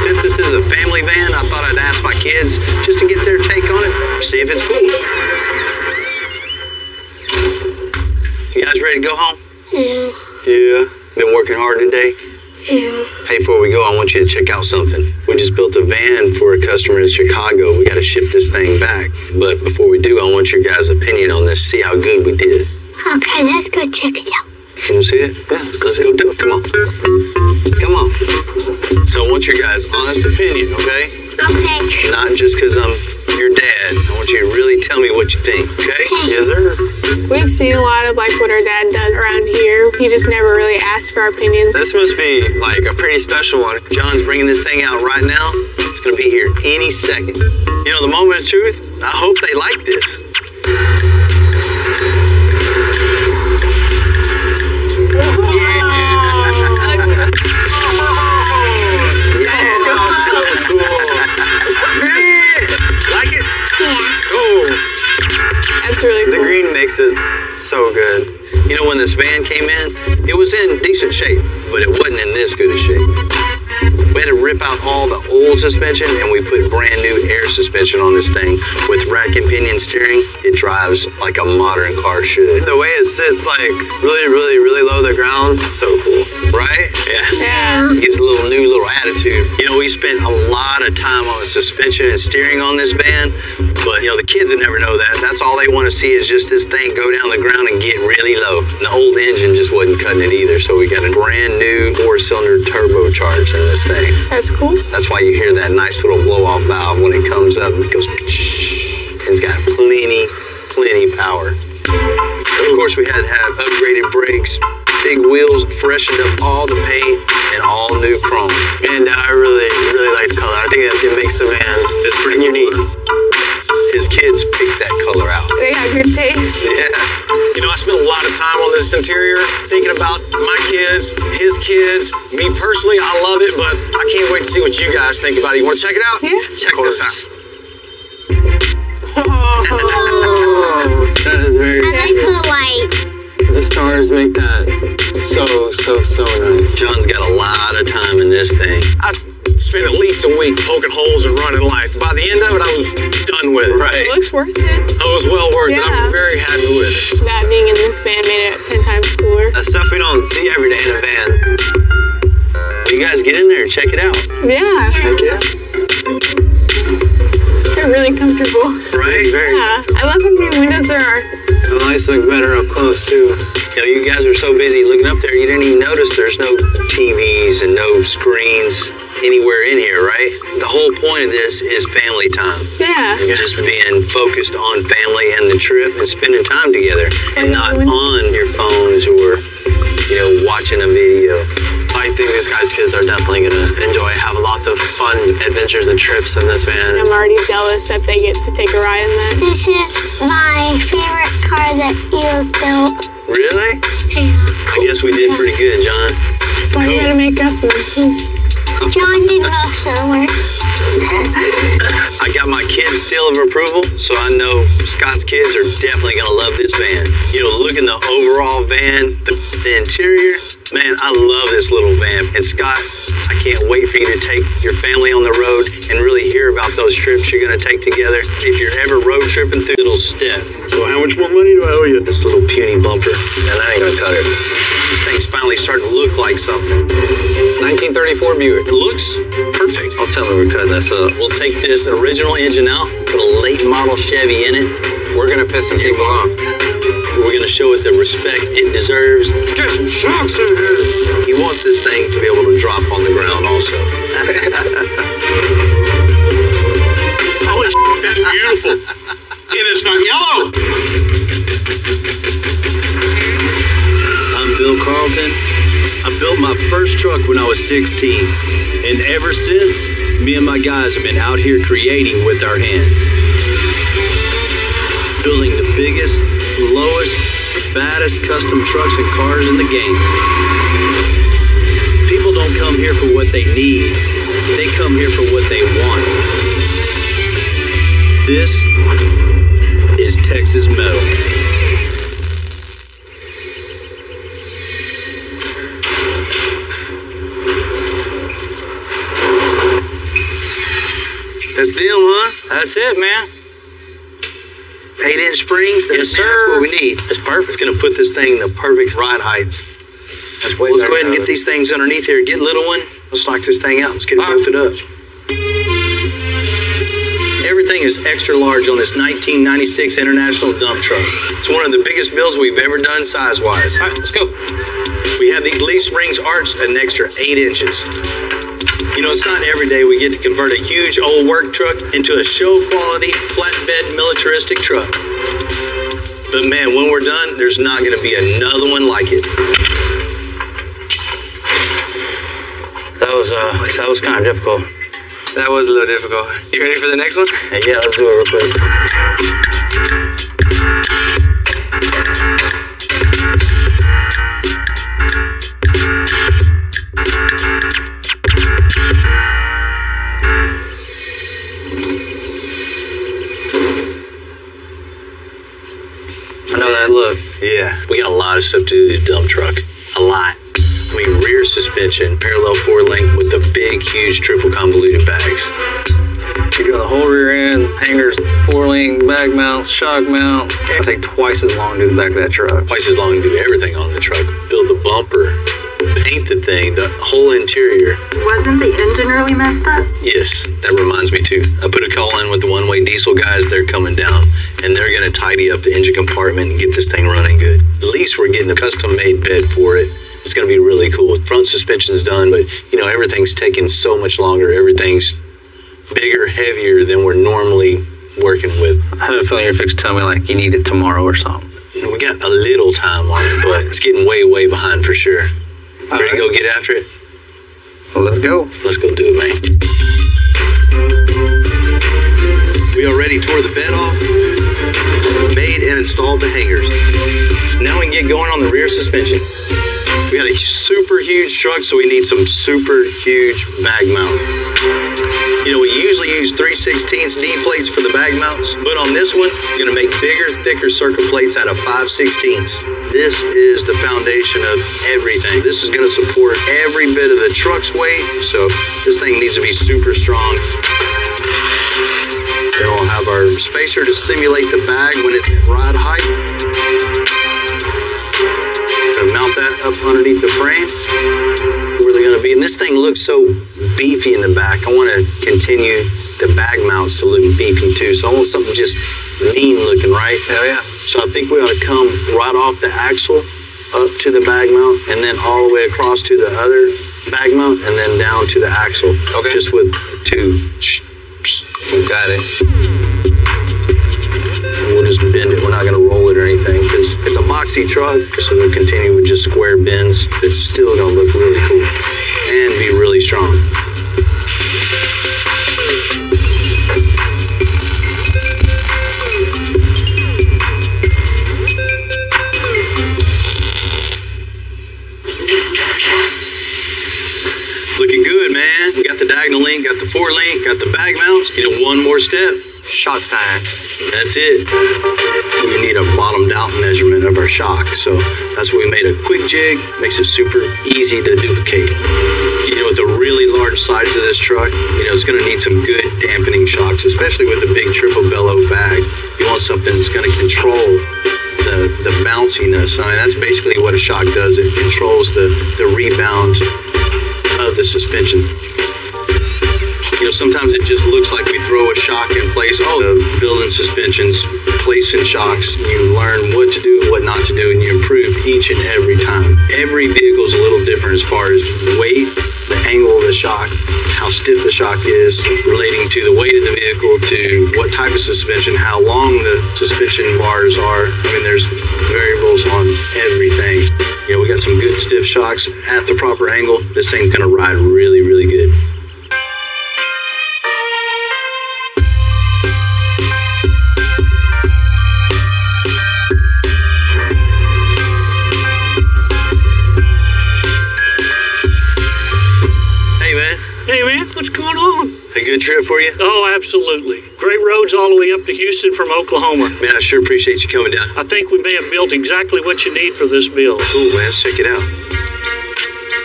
Since this is a family van, I thought I'd ask my kids just to get their take on it, see if it's cool. You guys ready to go home? Yeah. Yeah. Been working hard today? Yeah. Hey, before we go, I want you to check out something. We just built a van for a customer in Chicago. We got to ship this thing back. But before we do, I want your guys' opinion on this. See how good we did. Okay, let's go check it out. You want to see it? Yeah, let's go do it. Come on. Come on. So I want your guys' honest opinion, okay? Okay. Not just because I'm your dad. I want you to really tell me what you think, okay? Yes, sir. We've seen a lot of like what our dad does around here. He just never really asks for our opinions. This must be like a pretty special one. John's bringing this thing out right now. It's going to be here any second. You know, the moment of truth, I hope they like this. Like it? Yeah. Cool. That's really cool. The green makes it so good. You know, when this van came in, it was in decent shape, but it wasn't in this good a shape. We had to rip out all the old suspension, and we put brand new air suspension on this thing. With rack and pinion steering, it drives like a modern car should. The way it sits like really, really, really low to the ground, so cool. Right? Yeah. It gives a new little attitude. You know, we spent a lot of time on the suspension and steering on this van, but you know, the kids would never know that. That's all they want to see is just this thing go down the ground and get really low. And the old engine just wasn't cutting it either, so we got a brand new 4-cylinder turbocharged in this thing. That's cool. That's why you hear that nice little blow-off valve when it comes up. It goes, and it's got plenty power. Of course, we had to have upgraded brakes, big wheels, freshened up all the paint, and all new chrome. Man, Dad, I really like the color. I think it makes the van pretty unique. His kids picked that color out. They have good taste. Yeah. You know, I spent a lot of time on this interior thinking about my kids, his kids, me personally. I love it, but I can't wait to see what you guys think about it. You want to check it out? Yeah. Check this out. That is very I like the lights. The stars make that so nice. John's got a lot of time in this thing. I spent at least a week poking holes and running lights. By the end of it, I was done with it. Right. It looks worth it. It was well worth it. I'm very happy with it. That being in this van made it 10 times cooler. That's stuff we don't see every day in a van. You guys get in there and check it out. Yeah. Heck yeah. They're really comfortable. Right? Very. Yeah. I love how many windows there are. The lights look better up close, too. You know, you guys are so busy looking up there, you didn't even notice there's no TVs and no screens anywhere in here, right? The whole point of this is family time. Yeah. Just being focused on family and the trip and spending time together and not on your phones or, you know, watching a video. I think these guys' kids are definitely going to enjoy having lots of fun adventures and trips in this van. I'm already jealous that they get to take a ride in that. This is my favorite car that you have built. Really? Yeah. I guess we did pretty good, John. That's why you gotta make us one. John did most of the work. I got my kids' seal of approval, so I know Scott's kids are definitely going to love this van. You know, look at the overall van, the interior. Man, I love this little van. And Scott, I can't wait for you to take your family on the road and really hear about those trips you're going to take together. If you're ever road tripping through little step. So how much more money do I owe you? This little puny bumper. And I ain't going to cut it. This thing's finally starting to look like something. 1934 Buick. It looks perfect. I'll tell her we're cutting this up. We'll take this original engine out, put a late model Chevy in it. We're going to piss some people off. We're going to show it the respect it deserves. Get some shocks in here. He wants this thing to be able to drop on the ground also. Holy shit, that's beautiful. And it's Carlton. I built my first truck when I was 16. And ever since, me and my guys have been out here creating with our hands. Building the biggest, lowest, baddest custom trucks and cars in the game. People don't come here for what they need. They come here for what they want. This is Texas Metal. That's them, huh? That's it, man. 8-inch springs? Yes, sir. That's what we need. It's perfect. It's going to put this thing in the perfect ride height. That's way Let's go better ahead and get these things underneath here. Get little one. Let's knock this thing out. Let's get it bolted up. Everything is extra large on this 1996 International dump truck. It's one of the biggest builds we've ever done size-wise. All right, let's go. We have these leaf springs arched an extra 8 inches. You know, it's not every day we get to convert a huge old work truck into a show-quality, flatbed, militaristic truck. But man, when we're done, there's not going to be another one like it. That was kind of difficult. That was a little difficult. You ready for the next one? Yeah, let's do it real quick. I know that look. Yeah, we got a lot of stuff to do to the dump truck. A lot. I mean, rear suspension, parallel 4-link with the big, huge triple convoluted bags. You're doing the whole rear end, hangers, 4-link, bag mount, shock mount. It'll take twice as long to do the back of that truck. Twice as long to do everything on the truck. Build the bumper, paint the thing, the whole interior. Wasn't the engine really messed up? Yes, that reminds me too. I put a call in with the one-way diesel guys. They're coming down, and they're going to tidy up the engine compartment and get this thing running good. At least we're getting a custom-made bed for it. It's going to be really cool. Front suspension's done, but, you know, everything's taking so much longer. Everything's bigger, heavier than we're normally working with. I had a feeling you're fixing to tell me, like, you need it tomorrow or something. You know, we got a little time on it, but it's getting way, way behind for sure. Ready to go get after it? Well, let's go. Let's go do it, man. We already tore the bed off, made and installed the hangers. Now we can get going on the rear suspension. We got a super huge truck, so we need some super huge bag mount. You know, we usually use 3/16 D plates for the bag mounts, but on this one, we're gonna make bigger, thicker circle plates out of 5/16. This is the foundation of everything. This is gonna support every bit of the truck's weight, so this thing needs to be super strong. Then we'll have our spacer to simulate the bag when it's at ride height. Gonna mount that up underneath the frame. Where they're gonna be, and this thing looks so beefy in the back. I want to continue the bag mounts to look beefy too. So I want something just mean looking, right? Hell yeah. So I think we ought to come right off the axle up to the bag mount, and then all the way across to the other bag mount, and then down to the axle. Okay. Just with two. We got it. We'll just bend it. We're not going to roll it or anything because it's a boxy truck, so we'll continue with just square bends. It's still going to look really cool and be really strong. Looking good, man. We got the diagonal link, got the 4-link, got the bag mounts. You know, one more step. Shock time. That's it. We need a bottomed out measurement of our shock. So that's why we made a quick jig. Makes it super easy to duplicate. You know, with the really large size of this truck, you know, it's going to need some good dampening shocks, especially with the big triple bellow bag. You want something that's going to control the bounciness. I mean, that's basically what a shock does. It controls the rebound of the suspension. You know, sometimes it just looks like we throw a shock in place. Oh, building suspensions, placing shocks, you learn what to do and what not to do, and you improve each and every time. Every vehicle is a little different as far as weight, the angle of the shock, how stiff the shock is, relating to the weight of the vehicle, to what type of suspension, how long the suspension bars are. I mean, there's variables on everything. You know, we got some good stiff shocks at the proper angle. This thing's gonna ride really, really good. Hey man, what's going on? A good trip for you? Oh, absolutely. Great roads all the way up to Houston from Oklahoma. Man, I sure appreciate you coming down. I think we may have built exactly what you need for this build. Cool, man. Let's check it out.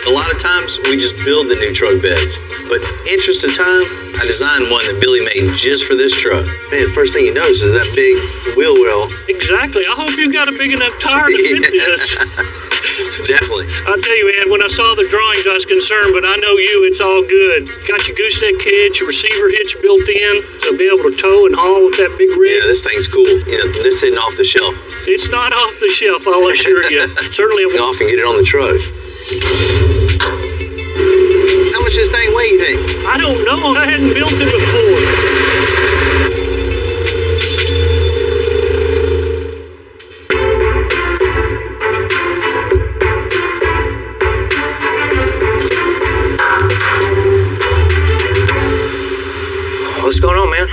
A lot of times, we just build the new truck beds. But interest of time, I designed one that Billy made just for this truck. Man, first thing you notice is that big wheel well. Exactly. I hope you got a big enough tire to fit this. Definitely. I'll tell you, man, when I saw the drawings, I was concerned, but I know you, it's all good. Got your gooseneck hitch, your receiver hitch built in, so be able to tow and haul with that big rig. Yeah, this thing's cool. You know, this isn't off the shelf. It's not off the shelf, I'll assure you. Certainly. Off and get it on the truck. How much does this thing weigh, you think? I don't know. I hadn't built it before. What's going on, man?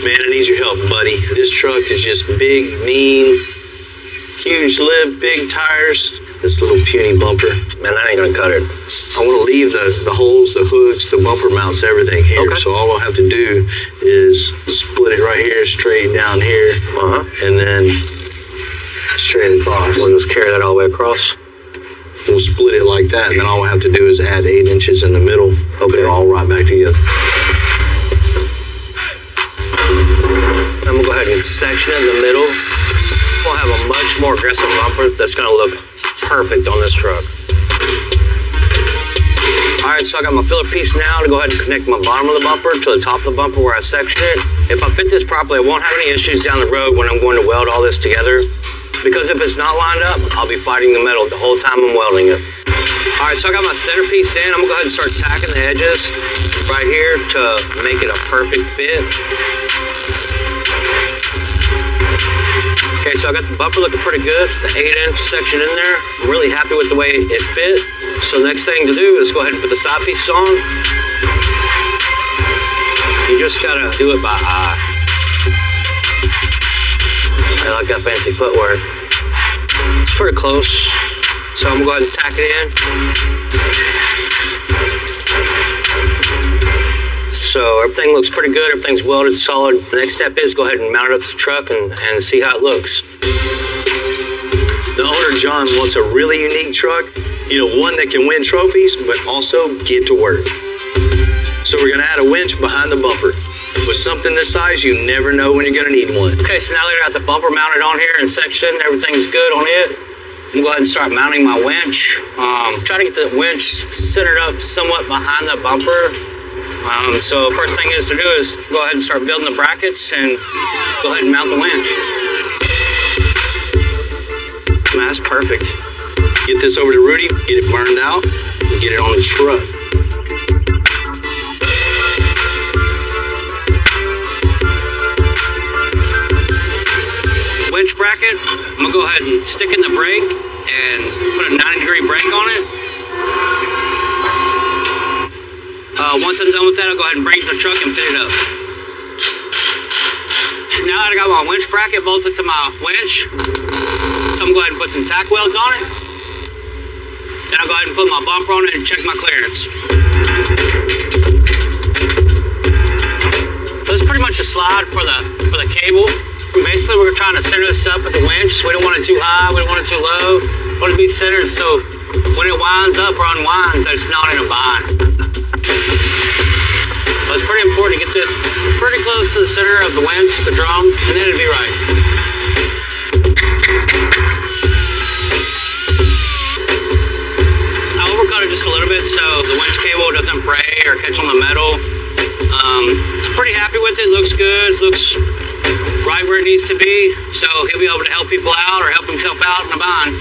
Man, I need your help, buddy. This truck is just big, mean, huge lip, big tires. This little puny bumper. Man, that ain't gonna cut it. I want to leave the holes, the hooks, the bumper mounts, everything here. Okay. So all we'll have to do is split it right here, straight down here, and then straight across. We'll just carry that all the way across. We'll split it like that, and then all we'll have to do is add 8 inches in the middle. Put it all right back together. I'm gonna go ahead and section it in the middle. We'll have a much more aggressive bumper that's gonna look perfect on this truck. Alright, so I got my filler piece now to go ahead and connect my bottom of the bumper to the top of the bumper where I section it. If I fit this properly, I won't have any issues down the road when I'm going to weld all this together. Because if it's not lined up, I'll be fighting the metal the whole time I'm welding it. Alright, so I got my centerpiece in. I'm gonna go ahead and start tacking the edges right here to make it a perfect fit. Okay, so I got the bumper looking pretty good, the 8-inch section in there. I'm really happy with the way it fit. So the next thing to do is go ahead and put the side pieces on. You just gotta do it by eye. I like that fancy footwork. It's pretty close. So I'm gonna go ahead and tack it in. So everything looks pretty good. Everything's welded solid. The next step is go ahead and mount it up to the truck and see how it looks. The owner, John, wants a really unique truck. You know, one that can win trophies, but also get to work. So we're gonna add a winch behind the bumper. With something this size, you never know when you're gonna need one. Okay, so now that I got the bumper mounted on here and sectioned, everything's good on it. I'm gonna go ahead and start mounting my winch. Try to get the winch centered up somewhat behind the bumper. So first thing is to do is go ahead and start building the brackets and go ahead and mount the winch. Man, that's perfect. Get this over to Rudy, get it burned out, and get it on the truck. Winch bracket, I'm gonna go ahead and stick in the brake and put a 90-degree brake on it. Once I'm done with that, I'll go ahead and bring it to the truck and fit it up. Now that I got my winch bracket bolted to my winch, so I'm going to go ahead and put some tack welds on it. Then I'll go ahead and put my bumper on it and check my clearance. So this is pretty much a slide for the cable. Basically, we're trying to center this up with the winch. We don't want it too high, we don't want it too low. We want it to be centered so when it winds up or unwinds, that it's not in a bind. So it's pretty important to get this pretty close to the center of the winch, the drum, and then it'll be right. I overcut it just a little bit so the winch cable doesn't fray or catch on the metal. Pretty happy with it, looks good, looks right where it needs to be, so he'll be able to help people out or help himself out in a bind.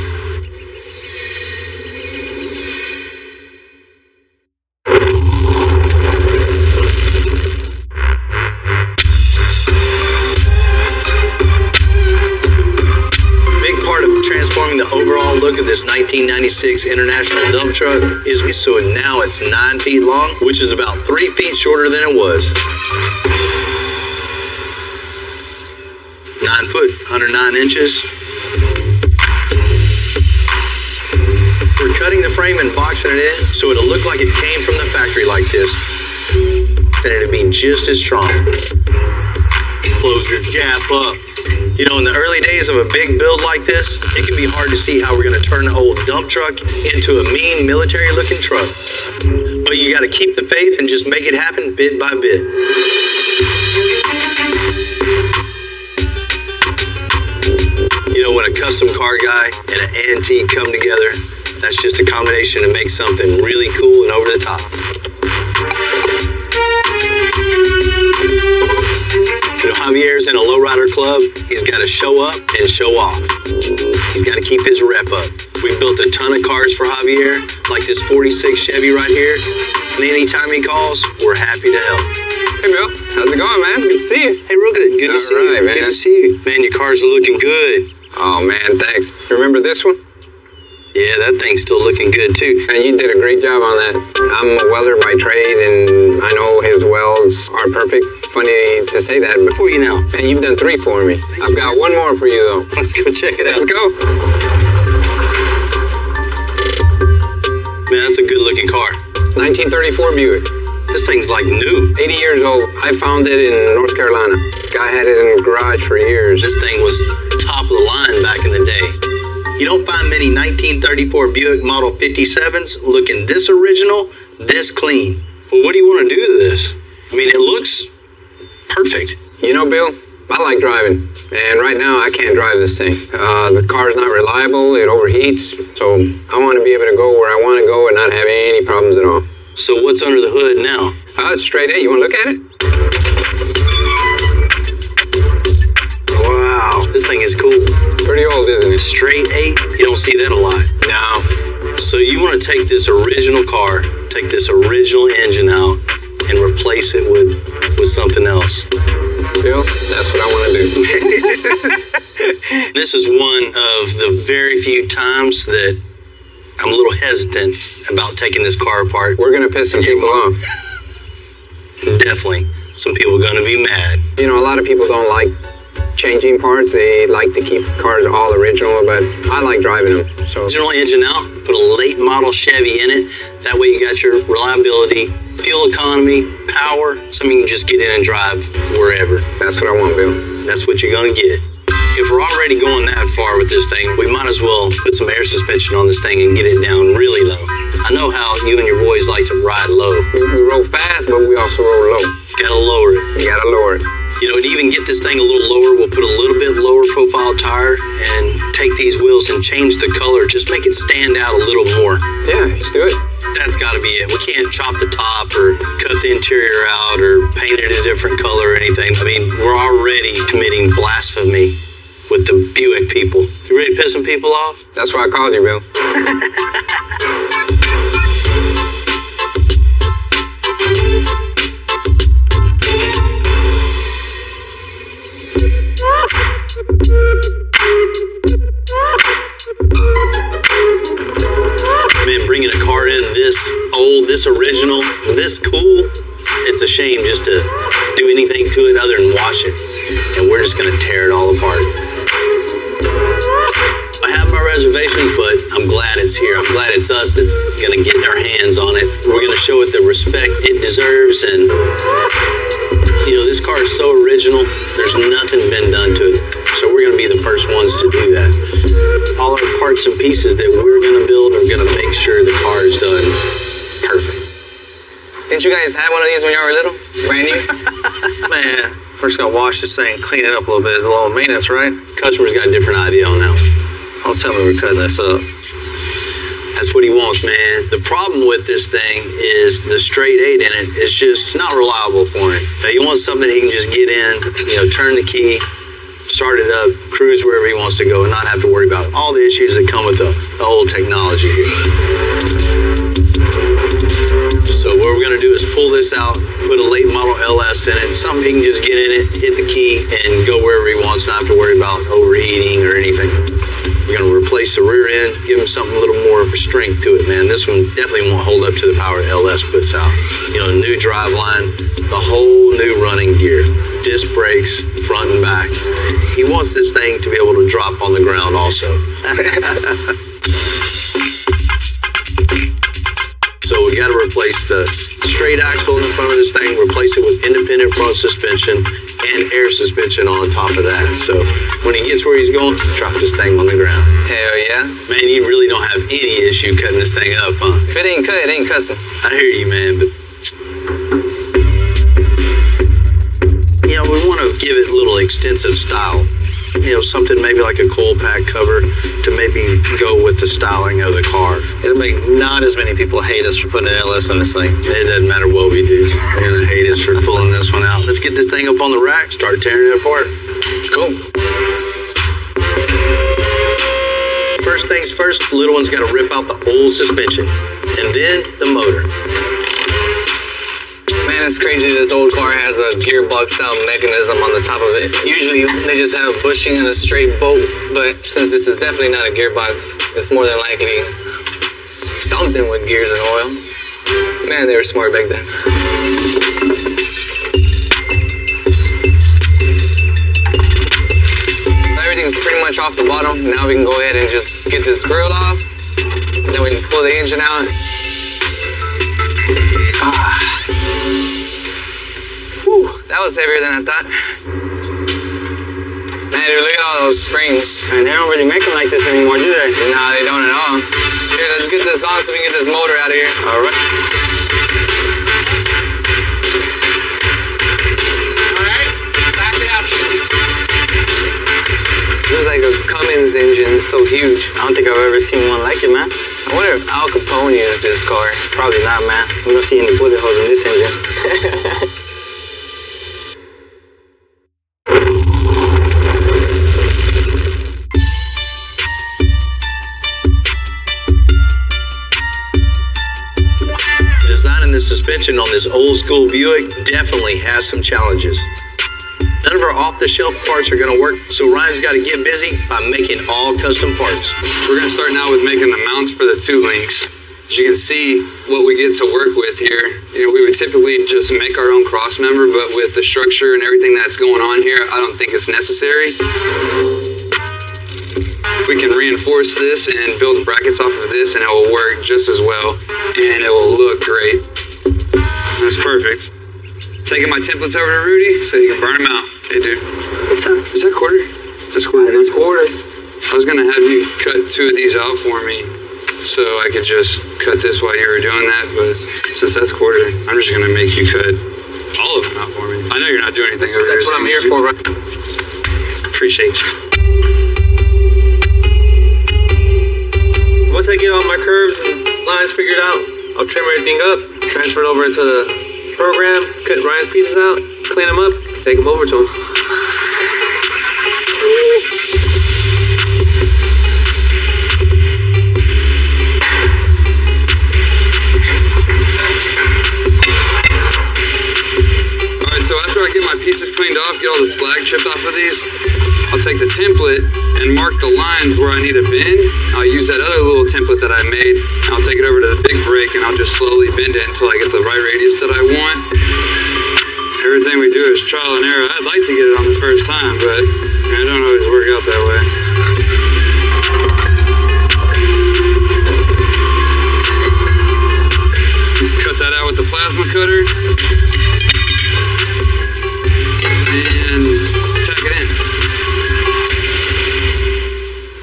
Big part of transforming the overall look of this this 1996 International dump truck is so now it's 9 feet long, which is about 3 feet shorter than it was. 9 foot, 109 inches. We're cutting the frame and boxing it in so it'll look like it came from the factory like this. Then it'll be just as strong. Close this gap up. You know, in the early days of a big build like this, it can be hard to see how we're going to turn the old dump truck into a mean military-looking truck. But you got to keep the faith and just make it happen bit by bit. You know, when a custom car guy and an antique come together, that's just a combination to make something really cool and over the top. You know, Javier's in a lowrider club. He's got to show up and show off. He's got to keep his rep up. We built a ton of cars for Javier, like this 46 Chevy right here. And anytime he calls, we're happy to help. Hey, Bill. How's it going, man? Good to see you. Hey, real good. Good to see you. Man. Good to see you. Man, your cars are looking good. Oh, man, thanks. Remember this one? Yeah, that thing's still looking good, too. And you did a great job on that. I'm a welder by trade, and I know his welds are perfect. Funny to say that, but for you now. And you've done 3 for me. I've got one more for you, though. Let's go check it out. Let's go. Man, that's a good-looking car. 1934 Buick. This thing's like new. 80 years old. I found it in North Carolina. Guy had it in the garage for years. This thing was top of the line back in the day. You don't find many 1934 Buick Model 57s looking this original, this clean. Well, what do you want to do to this? I mean, it looks perfect. You know, Bill, I like driving. And right now, I can't drive this thing. The car's not reliable. It overheats. So I want to be able to go where I want to go and not have any problems at all. So what's under the hood now? It's straight A. You want to look at it? Wow, this thing is cool. Pretty old, isn't it? Straight 8, you don't see that a lot. No. So you want to take this original car, take this original engine out, and replace it with something else. Bill, that's what I want to do. This is one of the very few times that I'm a little hesitant about taking this car apart. We're going to piss some people off. Definitely. Some people are going to be mad. You know, a lot of people don't like changing parts. They like to keep cars all original, but I like driving them. So original engine out, put a late model Chevy in it. That way you got your reliability, fuel economy, power, something you can just get in and drive wherever. That's what I want, Bill. That's what you're going to get. If we're already going that far with this thing, we might as well put some air suspension on this thing and get it down really low. I know how you and your boys like to ride low. We roll fast, but we also roll low. Gotta lower it. You gotta lower it. You know, to even get this thing a little lower, we'll put a little bit lower profile tire and take these wheels and change the color. Just make it stand out a little more. Yeah, let's do it. That's got to be it. We can't chop the top or cut the interior out or paint it a different color or anything. I mean, we're already committing blasphemy with the Buick people. You ready to piss some people off? That's why I called you, Bill. Man, bringing a car in this old, this original, this cool, it's a shame just to do anything to it other than wash it. And we're just going to tear it all apart. I have my reservations, but I'm glad it's here. I'm glad it's us that's going to get our hands on it. We're going to show it the respect it deserves. And, you know, this car is so original. There's nothing been done to it. So we're going to be the first ones to do that. All our parts and pieces that we're going to build are going to make sure the car is done perfect. Didn't you guys have one of these when you were little? Brand new? Man, first gotta wash this thing, clean it up a little bit. A little maintenance, right? Customer's got a different idea on that. Don't tell me we're cutting this up. That's what he wants, man. The problem with this thing is the straight 8 in it is just not reliable for him. He wants something he can just get in, you know, turn the key, start it up, cruise wherever he wants to go, and not have to worry about all the issues that come with the old technology here. So what we're going to do is pull this out, put a late model LS in it, something he can just get in it, hit the key, and go wherever he wants, not have to worry about overheating or anything. We're going to replace the rear end, give them something a little more of a strength to it, man. This one definitely won't hold up to the power LS puts out. You know, new drive line, the whole new running gear, disc brakes, front and back. He wants this thing to be able to drop on the ground also. So we got to replace the straight axle in the front of this thing, replace it with independent front suspension and air suspension on top of that. So when he gets where he's going, drop this thing on the ground. Hell yeah. Man, you really don't have any issue cutting this thing up, huh? If it ain't cut, it ain't custom. I hear you, man, but you know, we want to give it a little extensive style. You know, something maybe like a coil pack cover to maybe go with the styling of the car. It'll make not as many people hate us for putting an LS on this thing. It doesn't matter what we do. They're going to hate us for pulling this one out. Let's get this thing up on the rack, start tearing it apart. Cool. First things first, the little one's got to rip out the old suspension and then the motor. Man, it's crazy this old car has a gearbox style mechanism on the top of it. Usually they just have a bushing and a straight bolt, but since this is definitely not a gearbox, it's more than likely something with gears and oil. Man, they were smart back then. Everything's pretty much off the bottom. Now we can go ahead and just get this grill off. And then we can pull the engine out. Whew, that was heavier than I thought. Man, dude, look at all those springs. And they don't really make them like this anymore, do they? Nah, they don't at all. Here, let's get this on so we can get this motor out of here. All right. Back it up. There's like a Cummins engine, it's so huge. I don't think I've ever seen one like it, man. I wonder if Al Capone used this car. Probably not, man. We don't see any bullet holes in this engine. Designing the suspension on this old school Buick definitely has some challenges. None of our off-the-shelf parts are going to work, so Ryan's got to get busy by making all custom parts. We're going to start now with making the mounts for the two links. As you can see, what we get to work with here, you know, we would typically just make our own cross member, but with the structure and everything that's going on here, I don't think it's necessary. We can reinforce this and build brackets off of this, and it will work just as well, and it will look great. That's perfect. Taking my templates over to Rudy so you can burn them out. Hey, dude. What's up? Is that quarter? That's quarter. That's quarter. I was going to have you cut 2 of these out for me so I could just cut this while you were doing that, but since that's quarter, I'm just going to make you cut all of them out for me. I know you're not doing anything over That's here. what I'm here for, right? Appreciate you. Once I get all my curves and lines figured out, I'll trim everything up, transfer it over into the program, cut Ryan's pieces out, clean them up, take them over to him. Alright, so after I get my pieces cleaned off, get all the slag chipped off of these, I'll take the template and mark the lines where I need a bend. I'll use that other little template that I made. I'll take it over to the big break and I'll just slowly bend it until I get the right radius that I want. Everything we do is trial and error. I'd like to get it on the first time, but it don't always work out that way. Cut that out with the plasma cutter. And tack it in.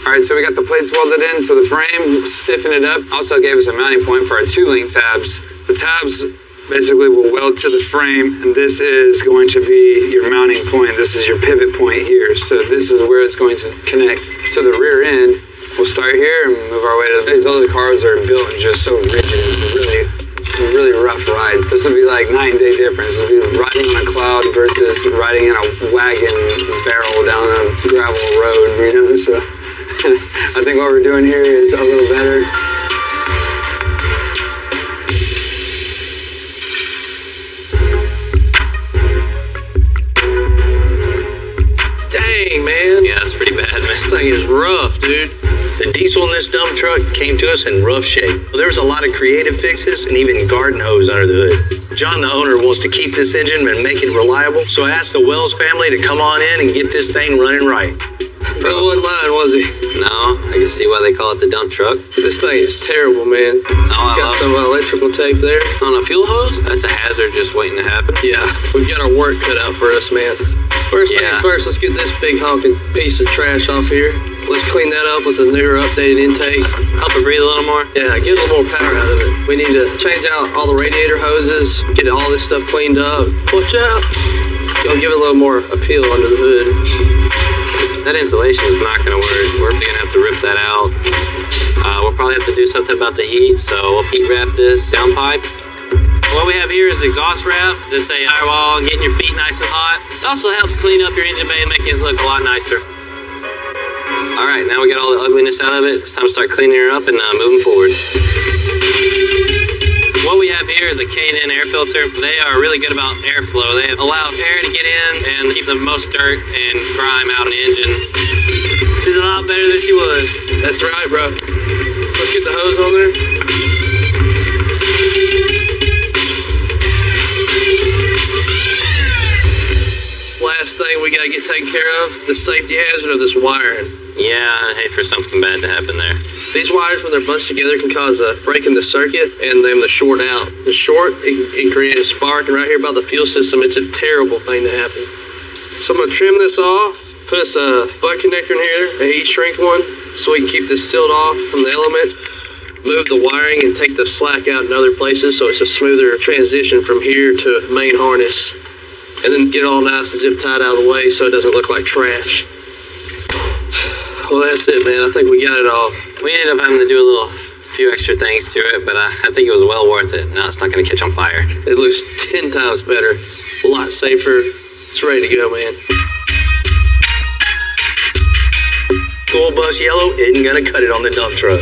Alright, so we got the plates welded into the frame, stiffen it up. Also gave us a mounting point for our 2-link tabs. The tabs basically will weld to the frame, and this is going to be your mounting point. This is your pivot point here. So this is where it's going to connect to the rear end. We'll start here and move our way to these other cars are built just so rigid. It's a really rough ride. This would be like night and day difference. It would be riding on a cloud versus riding in a wagon barrel down a gravel road, you know? So I think what we're doing here is a little better. Dang, man. Yeah, that's pretty bad, man. This thing is rough, dude. piece on this dump truck came to us in rough shape. There was a lot of creative fixes and even garden hose under the hood. John, the owner, wants to keep this engine and make it reliable, so I asked the Wells family to come on in and get this thing running right. Bro wasn't lying, was he? No, I can see why they call it the dump truck. This thing is terrible, man. Got some electrical tape there. On a fuel hose? That's a hazard just waiting to happen. Yeah, we've got our work cut out for us, man. First things first, let's get this big honking piece of trash off here. Let's clean that up with a newer, updated intake. Help it breathe a little more? Yeah, get a little more power out of it. We need to change out all the radiator hoses, get all this stuff cleaned up. Watch out. You'll give it a little more appeal under the hood. That insulation is not going to work. We're going to have to rip that out. We'll probably have to do something about the heat, so we'll heat wrap this sound pipe. What we have here is exhaust wrap. Just a firewall, getting your feet nice and hot. It also helps clean up your engine bay and make it look a lot nicer. All right, now we got all the ugliness out of it. It's time to start cleaning her up and moving forward. What we have here is a K&N air filter. They are really good about airflow. They allow air to get in and keep the most dirt and grime out of the engine. She's a lot better than she was. That's right, bro. Let's get the hose on there. Last thing we gotta get taken care of, the safety hazard of this wiring. Yeah, I'd hate for something bad to happen there. These wires, when they're bunched together, can cause a break in the circuit and them to short out. The short, it can create a spark, and right here by the fuel system, it's a terrible thing to happen. So I'm gonna trim this off, put us a butt connector in here, a heat shrink one, so we can keep this sealed off from the elements. Move the wiring and take the slack out in other places so it's a smoother transition from here to main harness. And then get it all nice and zip tied out of the way so it doesn't look like trash. Well, that's it, man. I think we got it all. We ended up having to do a few extra things to it, but I think it was well worth it. Now it's not going to catch on fire. It looks 10 times better, a lot safer. It's ready to go, man. School bus yellow isn't going to cut it on the dump truck.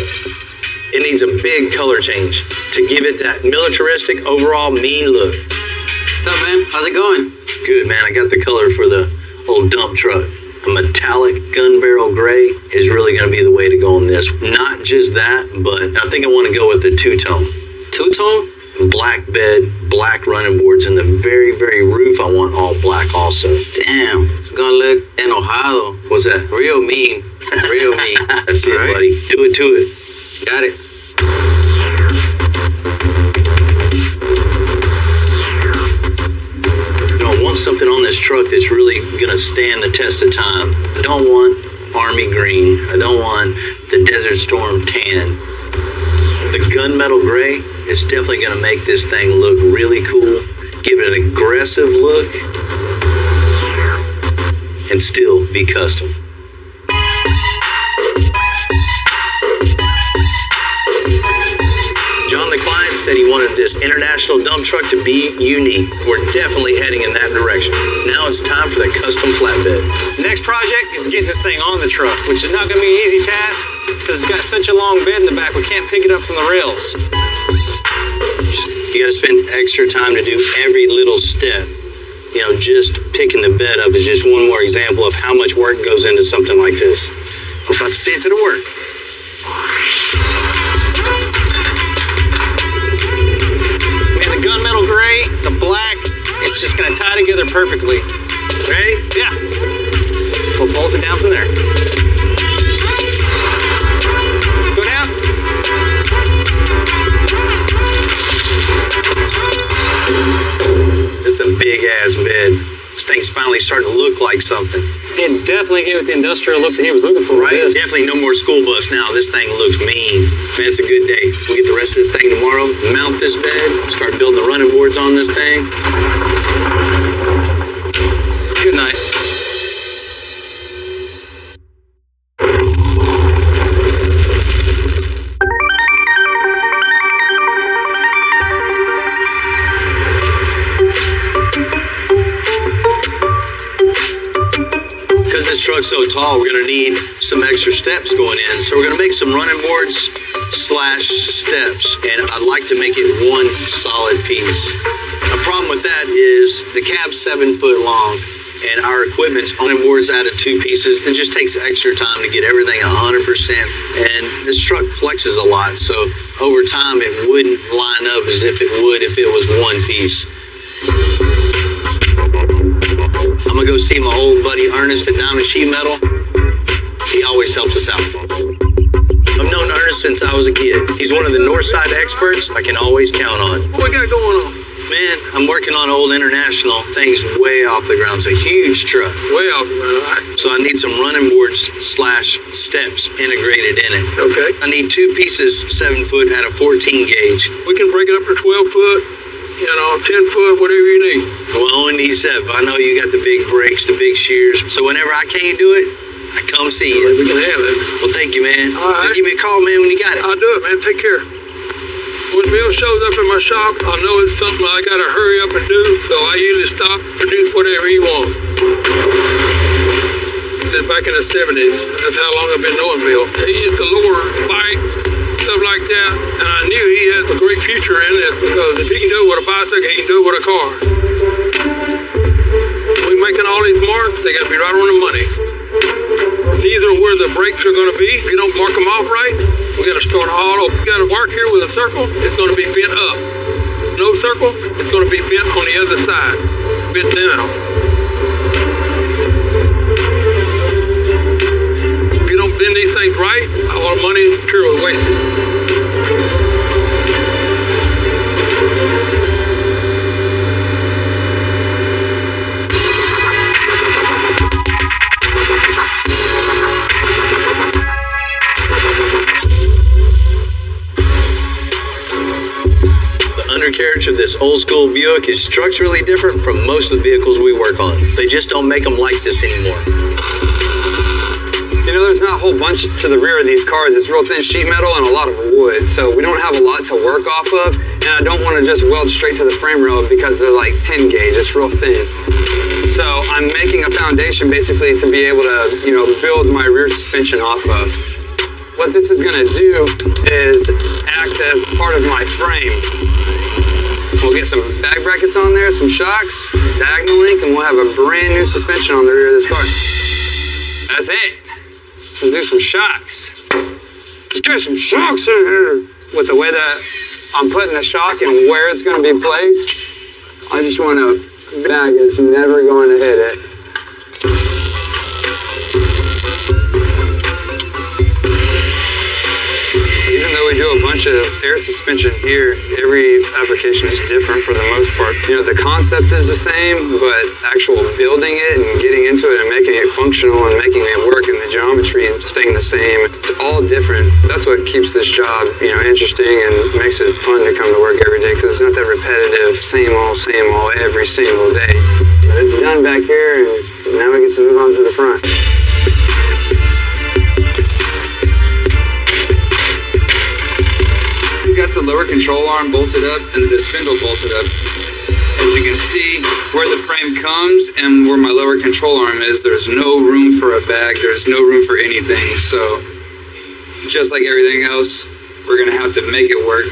It needs a big color change to give it that militaristic, overall mean look. What's up, man? How's it going? Good, man. I got the color for the old dump truck. A metallic gun barrel gray is really going to be the way to go on this. Not just that, but I think I want to go with the two-tone. Two-tone? Black bed, black running boards, and the very, very roof I want all black also. Damn, it's going to look enojado. What's that? Real mean. Real mean. That's it, right, buddy. Do it to it. Got it. I want something on this truck that's really going to stand the test of time. I don't want Army green. I don't want the Desert Storm tan. The gunmetal gray is definitely going to make this thing look really cool, give it an aggressive look, and still be custom. John, the client, said he wanted this international dump truck to be unique. We're definitely heading in that direction. Now it's time for the custom flatbed. Next project is getting this thing on the truck, which is not going to be an easy task because it's got such a long bed in the back, we can't pick it up from the rails. You got to spend extra time to do every little step. You know, just picking the bed up is just one more example of how much work goes into something like this. We're about to see if it'll work. The gunmetal gray, the black, it's just going to tie together perfectly. Ready? Yeah. We'll bolt it down from there. Go down. This is a big ass bed. This thing's finally starting to look like something. It definitely gave it the industrial look that he was looking for, right? Definitely no more school bus now. This thing looks mean. Man, it's a good day. We'll get the rest of this thing tomorrow, mount this bed, start building the running boards on this thing. Good night. This truck's so tall, we're going to need some extra steps going in. So we're going to make some running boards / steps, and I'd like to make it one solid piece. A problem with that is the cab's 7 foot long, and our equipment's running boards out of 2 pieces. It just takes extra time to get everything 100%. And this truck flexes a lot, so over time it wouldn't line up as if it would if it was 1 piece. I'm gonna go see my old buddy Ernest at Diamond Sheet Metal. He always helps us out. I've known Ernest since I was a kid. He's one of the Northside experts I can always count on. What we got going on? Man, I'm working on old International. Thing's way off the ground. It's a huge truck. Way off the ground, all right. So I need some running boards / steps integrated in it. Okay. I need 2 pieces, 7 foot at a 14 gauge. We can break it up to 12 foot, 10 foot, whatever you need. Well, I only need 7. I know you got the big brakes, the big shears. So whenever I can't do it, I come see you. We can have it. Well, thank you, man. All right. Give me a call, man, when you got it. I'll do it, man. Take care. When Bill shows up in my shop, I know it's something I gotta hurry up and do, so I usually stop, produce whatever he wants. Back in the 70s, that's how long I've been knowing Bill. He used to lower bikes, stuff like that, and I knew he had a great future in it, because if he can do it with a bicycle, he can do it with a car. We're making all these marks, they gotta be right on the money. These are where the brakes are gonna be. If you don't mark them off right, we gotta start all over. You got a mark here with a circle, it's gonna be bent up. No circle, it's gonna be bent on the other side, bent down. If you don't bend these things right, all the money and material is wasted. Undercarriage of this old school Buick is structurally different from most of the vehicles we work on. They just don't make them like this anymore. There's not a whole bunch to the rear of these cars. It's real thin sheet metal and a lot of wood, so we don't have a lot to work off of, and I don't want to just weld straight to the frame rail because they're like 10 gauge. It's real thin. So I'm making a foundation basically to be able to, build my rear suspension off of. What this is going to do is act as part of my frame. We'll get some back brackets on there, some shocks, diagonal link, and we'll have a brand new suspension on the rear of this car. That's it. Let's do some shocks. Let's get some shocks in here. With the way that I'm putting the shock and where it's going to be placed, I just want a bag that's never going to hit it. Even though we do a bunch of air suspension here, every application is different for the most part. The concept is the same, but actual building it and getting into it and making it functional and making it work and the geometry staying the same, it's all different. That's what keeps this job, interesting and makes it fun to come to work every day, because it's not that repetitive, same old, every single day. But it's done back here, and now we get to move on to the front. Got the lower control arm bolted up and the spindle bolted up. As you can see, where the frame comes and where my lower control arm is, there's no room for a bag, there's no room for anything. So, just like everything else, we're gonna have to make it work.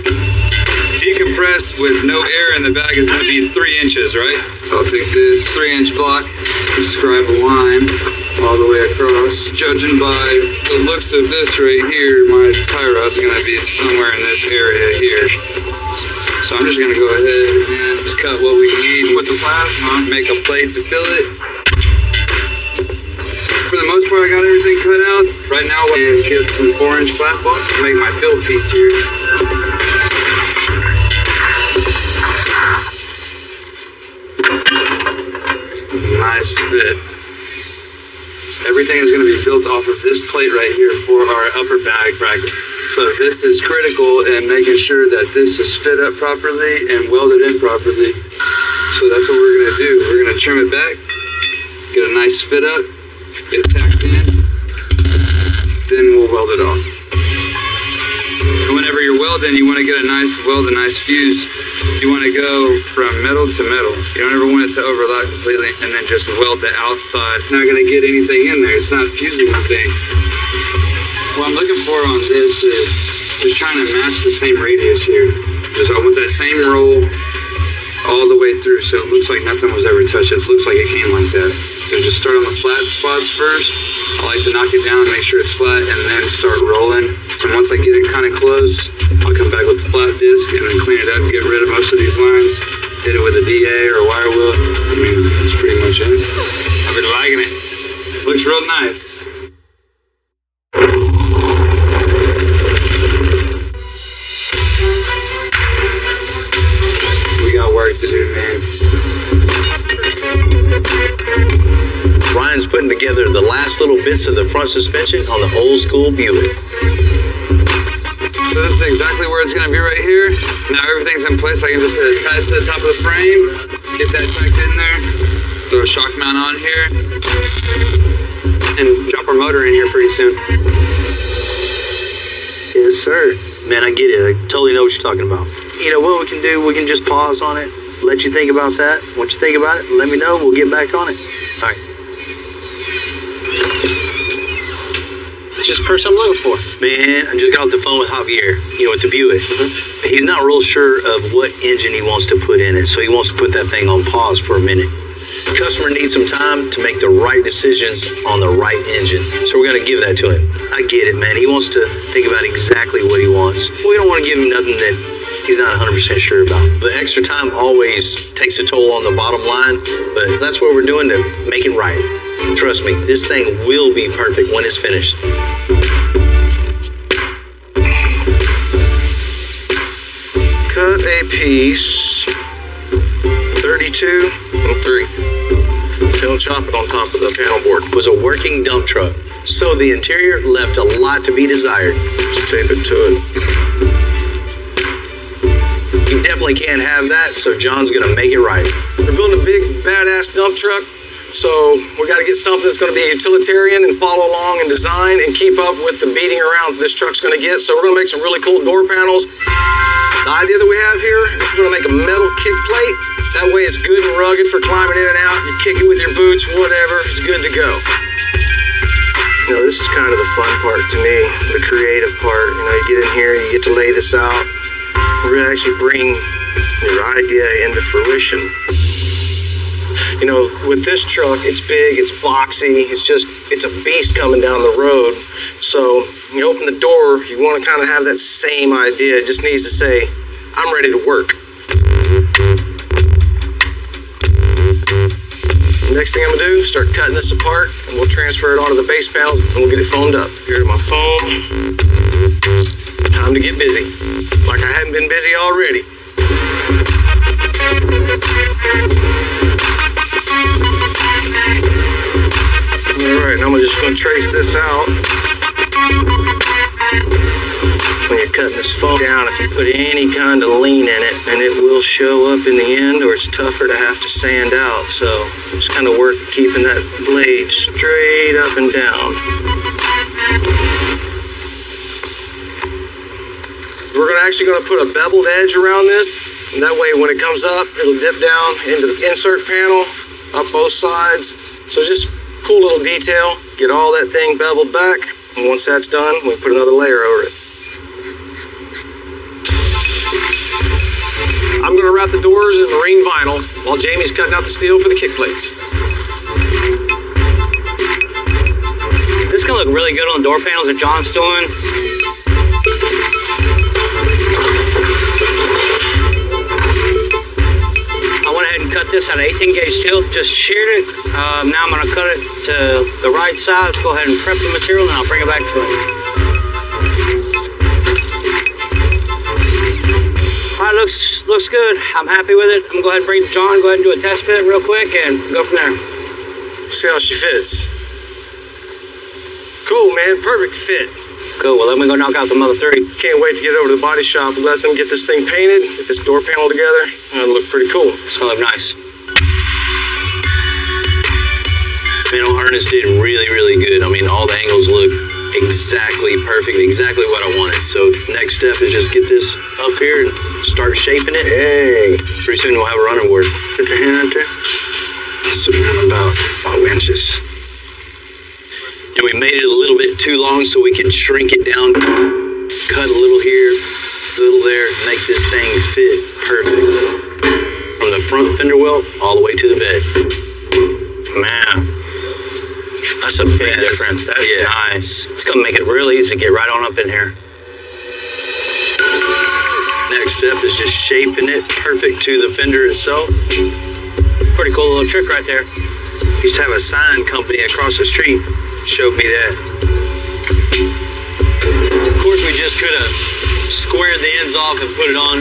Decompress with no air in the bag is gonna be 3 inches, right? I'll take this 3-inch block, describe a line all the way across. Judging by the looks of this right here, my tie rod's gonna be somewhere in this area here. So I'm just gonna go ahead and just cut what we need with the plasma, make a plate to fill it. For the most part, I got everything cut out. Right now, I'm gonna get some 4-inch flat block to make my fill piece here. Nice fit. Everything is going to be built off of this plate right here for our upper bag bracket. So this is critical in making sure that this is fit up properly and welded in properly. So that's what we're going to do. We're going to trim it back, get a nice fit up, get it tacked in, then we'll weld it off. And whenever you're welding, you want to get a nice fuse. You want to go from metal to metal. You don't ever want it to overlap completely and then just weld the outside. It's not going to get anything in there. It's not fusing anything. What I'm looking for on this is just trying to match the same radius here. Just I want that same roll, all the way through, so it looks like nothing was ever touched. It looks like it came like that. So just start on the flat spots first. I like to knock it down and make sure it's flat, and then start rolling. So once I get it kind of close, I'll come back with the flat disc and then clean it up, get rid of most of these lines, hit it with a DA or a wire wheel. I mean, that's pretty much it. I've been liking it. Looks real nice. We got work to do, man. Ryan's putting together the last little bits of the front suspension on the old school Buick. So this is exactly where it's going to be right here. Now everything's in place. I can just attach to the top of the frame, get that tucked in there, throw a shock mount on here, and drop our motor in here pretty soon. Yes, sir. Man, I get it. I totally know what you're talking about. You know what we can do? We can just pause on it, let you think about that. Once you think about it, let me know. We'll get back on it. All right. Just the person I'm looking for. Man, I just got off the phone with Javier, with the Buick. He's not real sure of what engine he wants to put in it, so he wants to put that thing on pause for a minute. The customer needs some time to make the right decisions on the right engine, so we're going to give that to him. I get it, man. He wants to think about exactly what he wants. We don't want to give him nothing that he's not 100% sure about. The extra time always takes a toll on the bottom line, but that's what we're doing to make it right. Trust me, this thing will be perfect when it's finished. Cut a piece 32 and 3. Tail chop it on top of the panel board. It was a working dump truck, so the interior left a lot to be desired. Just tape it to it. You definitely can't have that, so John's gonna make it right. We're building a big, badass dump truck, so we got to get something that's going to be utilitarian and follow along in design and keep up with the beating around this truck's going to get. So we're going to make some really cool door panels. The idea that we have here is we're going to make a metal kick plate. That way it's good and rugged for climbing in and out. You kick it with your boots, whatever, it's good to go. This is kind of the fun part to me, the creative part. You get in here, you get to lay this out, really actually bring your idea into fruition. With this truck, it's big, it's boxy, it's a beast coming down the road. So you open the door, you want to kind of have that same idea. It just needs to say, I'm ready to work. Next thing I'm going to do, start cutting this apart, and we'll transfer it onto the base panels, and we'll get it foamed up. Here's my foam. Time to get busy. Like I hadn't been busy already. Alright, now I'm just going to trace this out. When you're cutting this foam down, if you put any kind of lean in it, and it will show up in the end, or it's tougher to have to sand out. So just kind of work keeping that blade straight up and down. We're actually going to put a beveled edge around this, and that way when it comes up, it'll dip down into the insert panel, up both sides. So just cool little detail. Get all that thing beveled back, and once that's done, we put another layer over it. I'm going to wrap the doors in marine vinyl while Jamie's cutting out the steel for the kick plates. This is going to look really good on the door panels that John's doing. I went ahead and cut this out of 18 gauge steel, just sheared it. Now I'm going to cut it to the right size, go ahead and prep the material, and I'll bring it back to it. All right, looks good. I'm happy with it. I'm going to go ahead and bring John, go ahead and do a test fit real quick and go from there. See how she fits. Cool, man. Perfect fit. Cool. Well, let me go knock out the Mother 3. Can't wait to get over to the body shop and let them get this thing painted, get this door panel together. It'll look pretty cool. It's going to look nice. Panel harness did really, really good. I mean, all the angles look exactly perfect, exactly what I wanted. So next step is just get this up here and start shaping it. Hey, pretty soon we'll have a running board. Put your hand up there. So about 5 inches. And we made it a little bit too long so we could shrink it down, cut a little here, a little there, make this thing fit perfect. From the front fender well all the way to the bed. Man, that's a big difference. That's nice. It's gonna make it real easy to get right on up in here. Next step is just shaping it perfect to the fender itself. Pretty cool little trick right there. Used to have a sign company across the street showed me that. Of course, we just could have squared the ends off and put it on.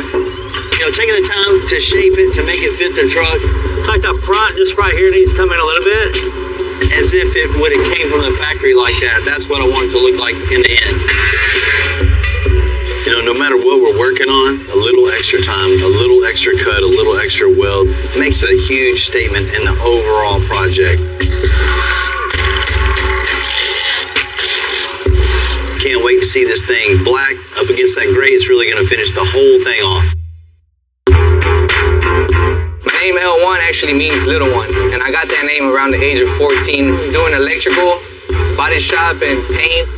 You know, taking the time to shape it to make it fit the truck. It's like the front just right here needs to come in a little bit. As if it would have came from the factory like that. That's what I want it to look like in the end. You know, no matter what we're working on, a little extra time, a little extra cut, a little extra weld makes a huge statement in the overall project. Can't wait to see this thing black up against that gray. It's really going to finish the whole thing off. My name L1 actually means little one, and I got that name around the age of 14 doing electrical, body shop, and paint.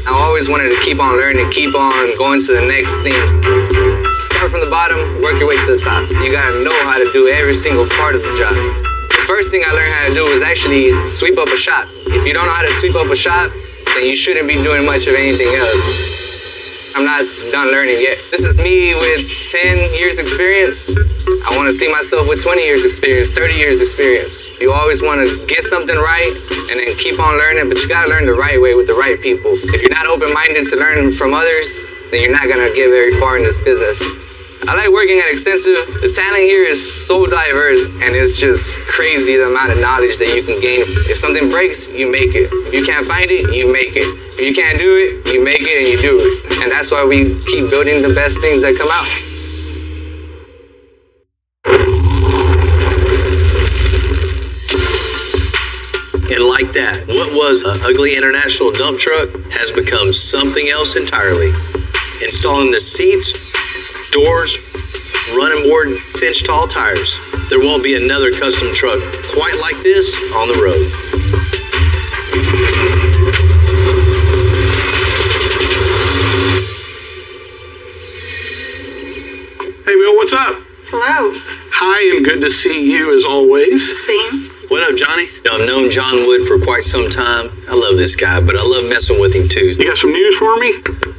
I always wanted to keep on learning, keep on going to the next thing. Start from the bottom, work your way to the top. You gotta know how to do every single part of the job. The first thing I learned how to do was actually sweep up a shop. If you don't know how to sweep up a shop, then you shouldn't be doing much of anything else. I'm not done learning yet. This is me with 10 years experience. I want to see myself with 20 years experience, 30 years experience. You always want to get something right and then keep on learning, but you got to learn the right way with the right people. If you're not open-minded to learn from others, then you're not going to get very far in this business. I like working at Extensive. The talent here is so diverse, and it's just crazy the amount of knowledge that you can gain. If something breaks, you make it. If you can't find it, you make it. If you can't do it, you make it and you do it. And that's why we keep building the best things that come out. And like that, what was an ugly international dump truck has become something else entirely. Installing the seats, doors, running board, 10-inch tall tires. There won't be another custom truck quite like this on the road. Hey, Bill, what's up? Hello. Hi, and good to see you as always. Same. What up, Johnny? I've known John Wood for quite some time. I love this guy, but I love messing with him too. You got some news for me?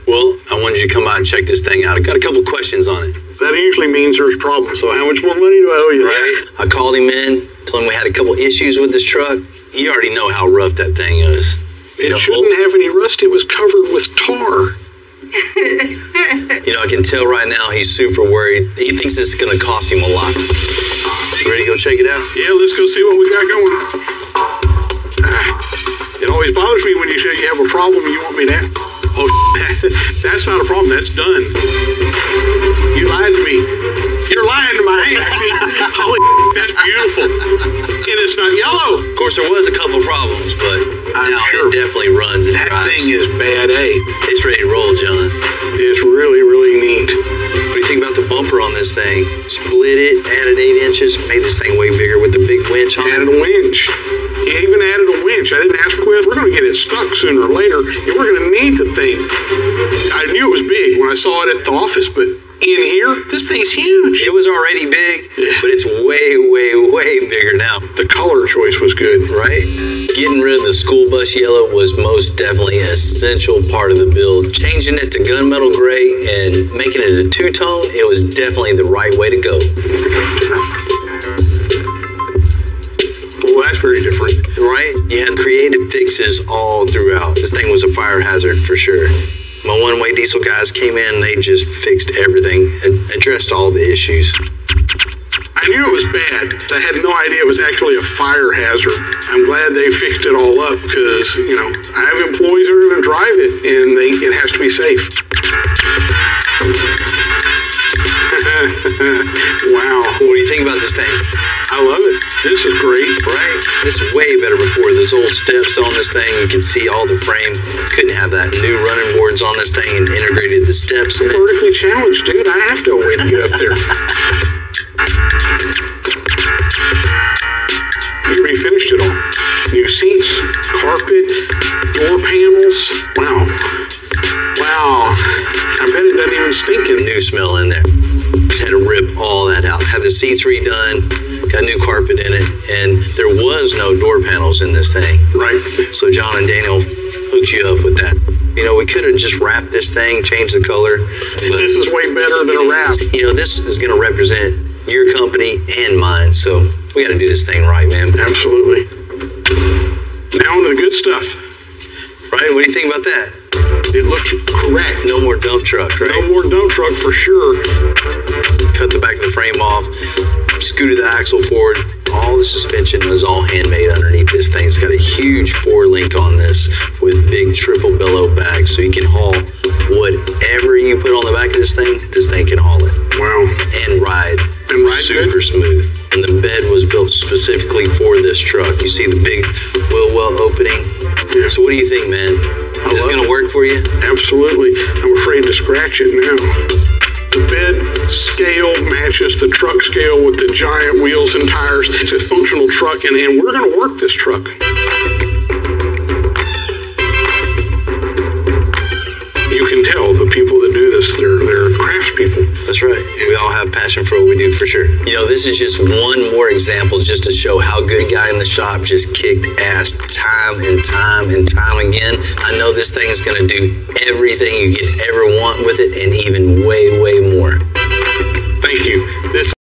Well, I wanted you to come out and check this thing out. I got a couple questions on it. That usually means there's problems, so how much more money do I owe you? Right. I called him in, told him we had a couple issues with this truck. You already know how rough that thing is. It shouldn't have any rust. It was covered with tar. You know, I can tell right now he's super worried. He thinks this is going to cost him a lot. You ready to go check it out? Yeah, let's go see what we got going. It always bothers me when you say you have a problem and you want me to... Oh, that's not a problem. That's done. You lied to me. You're lying to my face. Holy, that's beautiful. And it's not yellow. Of course, there was a couple problems, but now it definitely runs and that drives. Thing is bad A. It's ready to roll, John. It's really, really neat. What do you think about the bumper on this thing? Split it, added 8 inches, made this thing way bigger with the big winch on it. Added a winch. He even added a winch. I didn't ask for it. We're going to get it stuck sooner or later, and we're going to need the thing. I knew it was big when I saw it at the office, but in here, this thing's huge. It was already big, but it's way, way, way bigger now. The color choice was good. Right? Getting rid of the school bus yellow was most definitely an essential part of the build. Changing it to gunmetal gray and making it a two-tone, it was definitely the right way to go. Well, that's very different. Right? You had creative fixes all throughout. This thing was a fire hazard for sure. My one-way diesel guys came in, they just fixed everything and addressed all the issues. I knew it was bad. I had no idea it was actually a fire hazard. I'm glad they fixed it all up because, you know, I have employees that are going to drive it and it has to be safe. Wow. What do you think about this thing? I love it. This is great. Right? This is way better before. Those old steps on this thing, you can see all the frame. Couldn't have that new running boards on this thing and integrated the steps in it. Vertically challenged, dude. I have to wait to get up there. You refinished it all. New seats, carpet, door panels. Wow. Wow. I bet it doesn't even stink in new smell in there. Just had to rip all that out. Had the seats redone, got new carpet in it, and there was no door panels in this thing. Right. So John and Daniel hooked you up with that. You know, we could have just wrapped this thing, changed the color. But, This is way better than a wrap. you know, this is going to represent your company and mine. So we got to do this thing right, man. Absolutely. Now on to the good stuff. Right? What do you think about that? It looks correct. No more dump truck, right? No more dump truck for sure. Cut the back of the frame off, scooted the axle forward. All the suspension was all handmade underneath this thing. It's got a huge 4-link on this with big triple bellow bags, so you can haul whatever you put on the back of this thing can haul it. Wow. And ride. Super smooth. And the bed was built specifically for this truck. You see the big wheel well opening. Yeah. So what do you think, man? Is this going to work for you? Absolutely. I'm afraid to scratch it now. The bed scale matches the truck scale with the giant wheels and tires. It's a functional truck, and we're going to work this truck. You can tell the people that do this, they're craftspeople. That's right. We all have passion for what we do, for sure. You know, this is just one more example just to show how good guy in the shop just kicked ass time and time and time again. I know this thing is going to do everything you could ever want with it and even way, way more. Thank you. This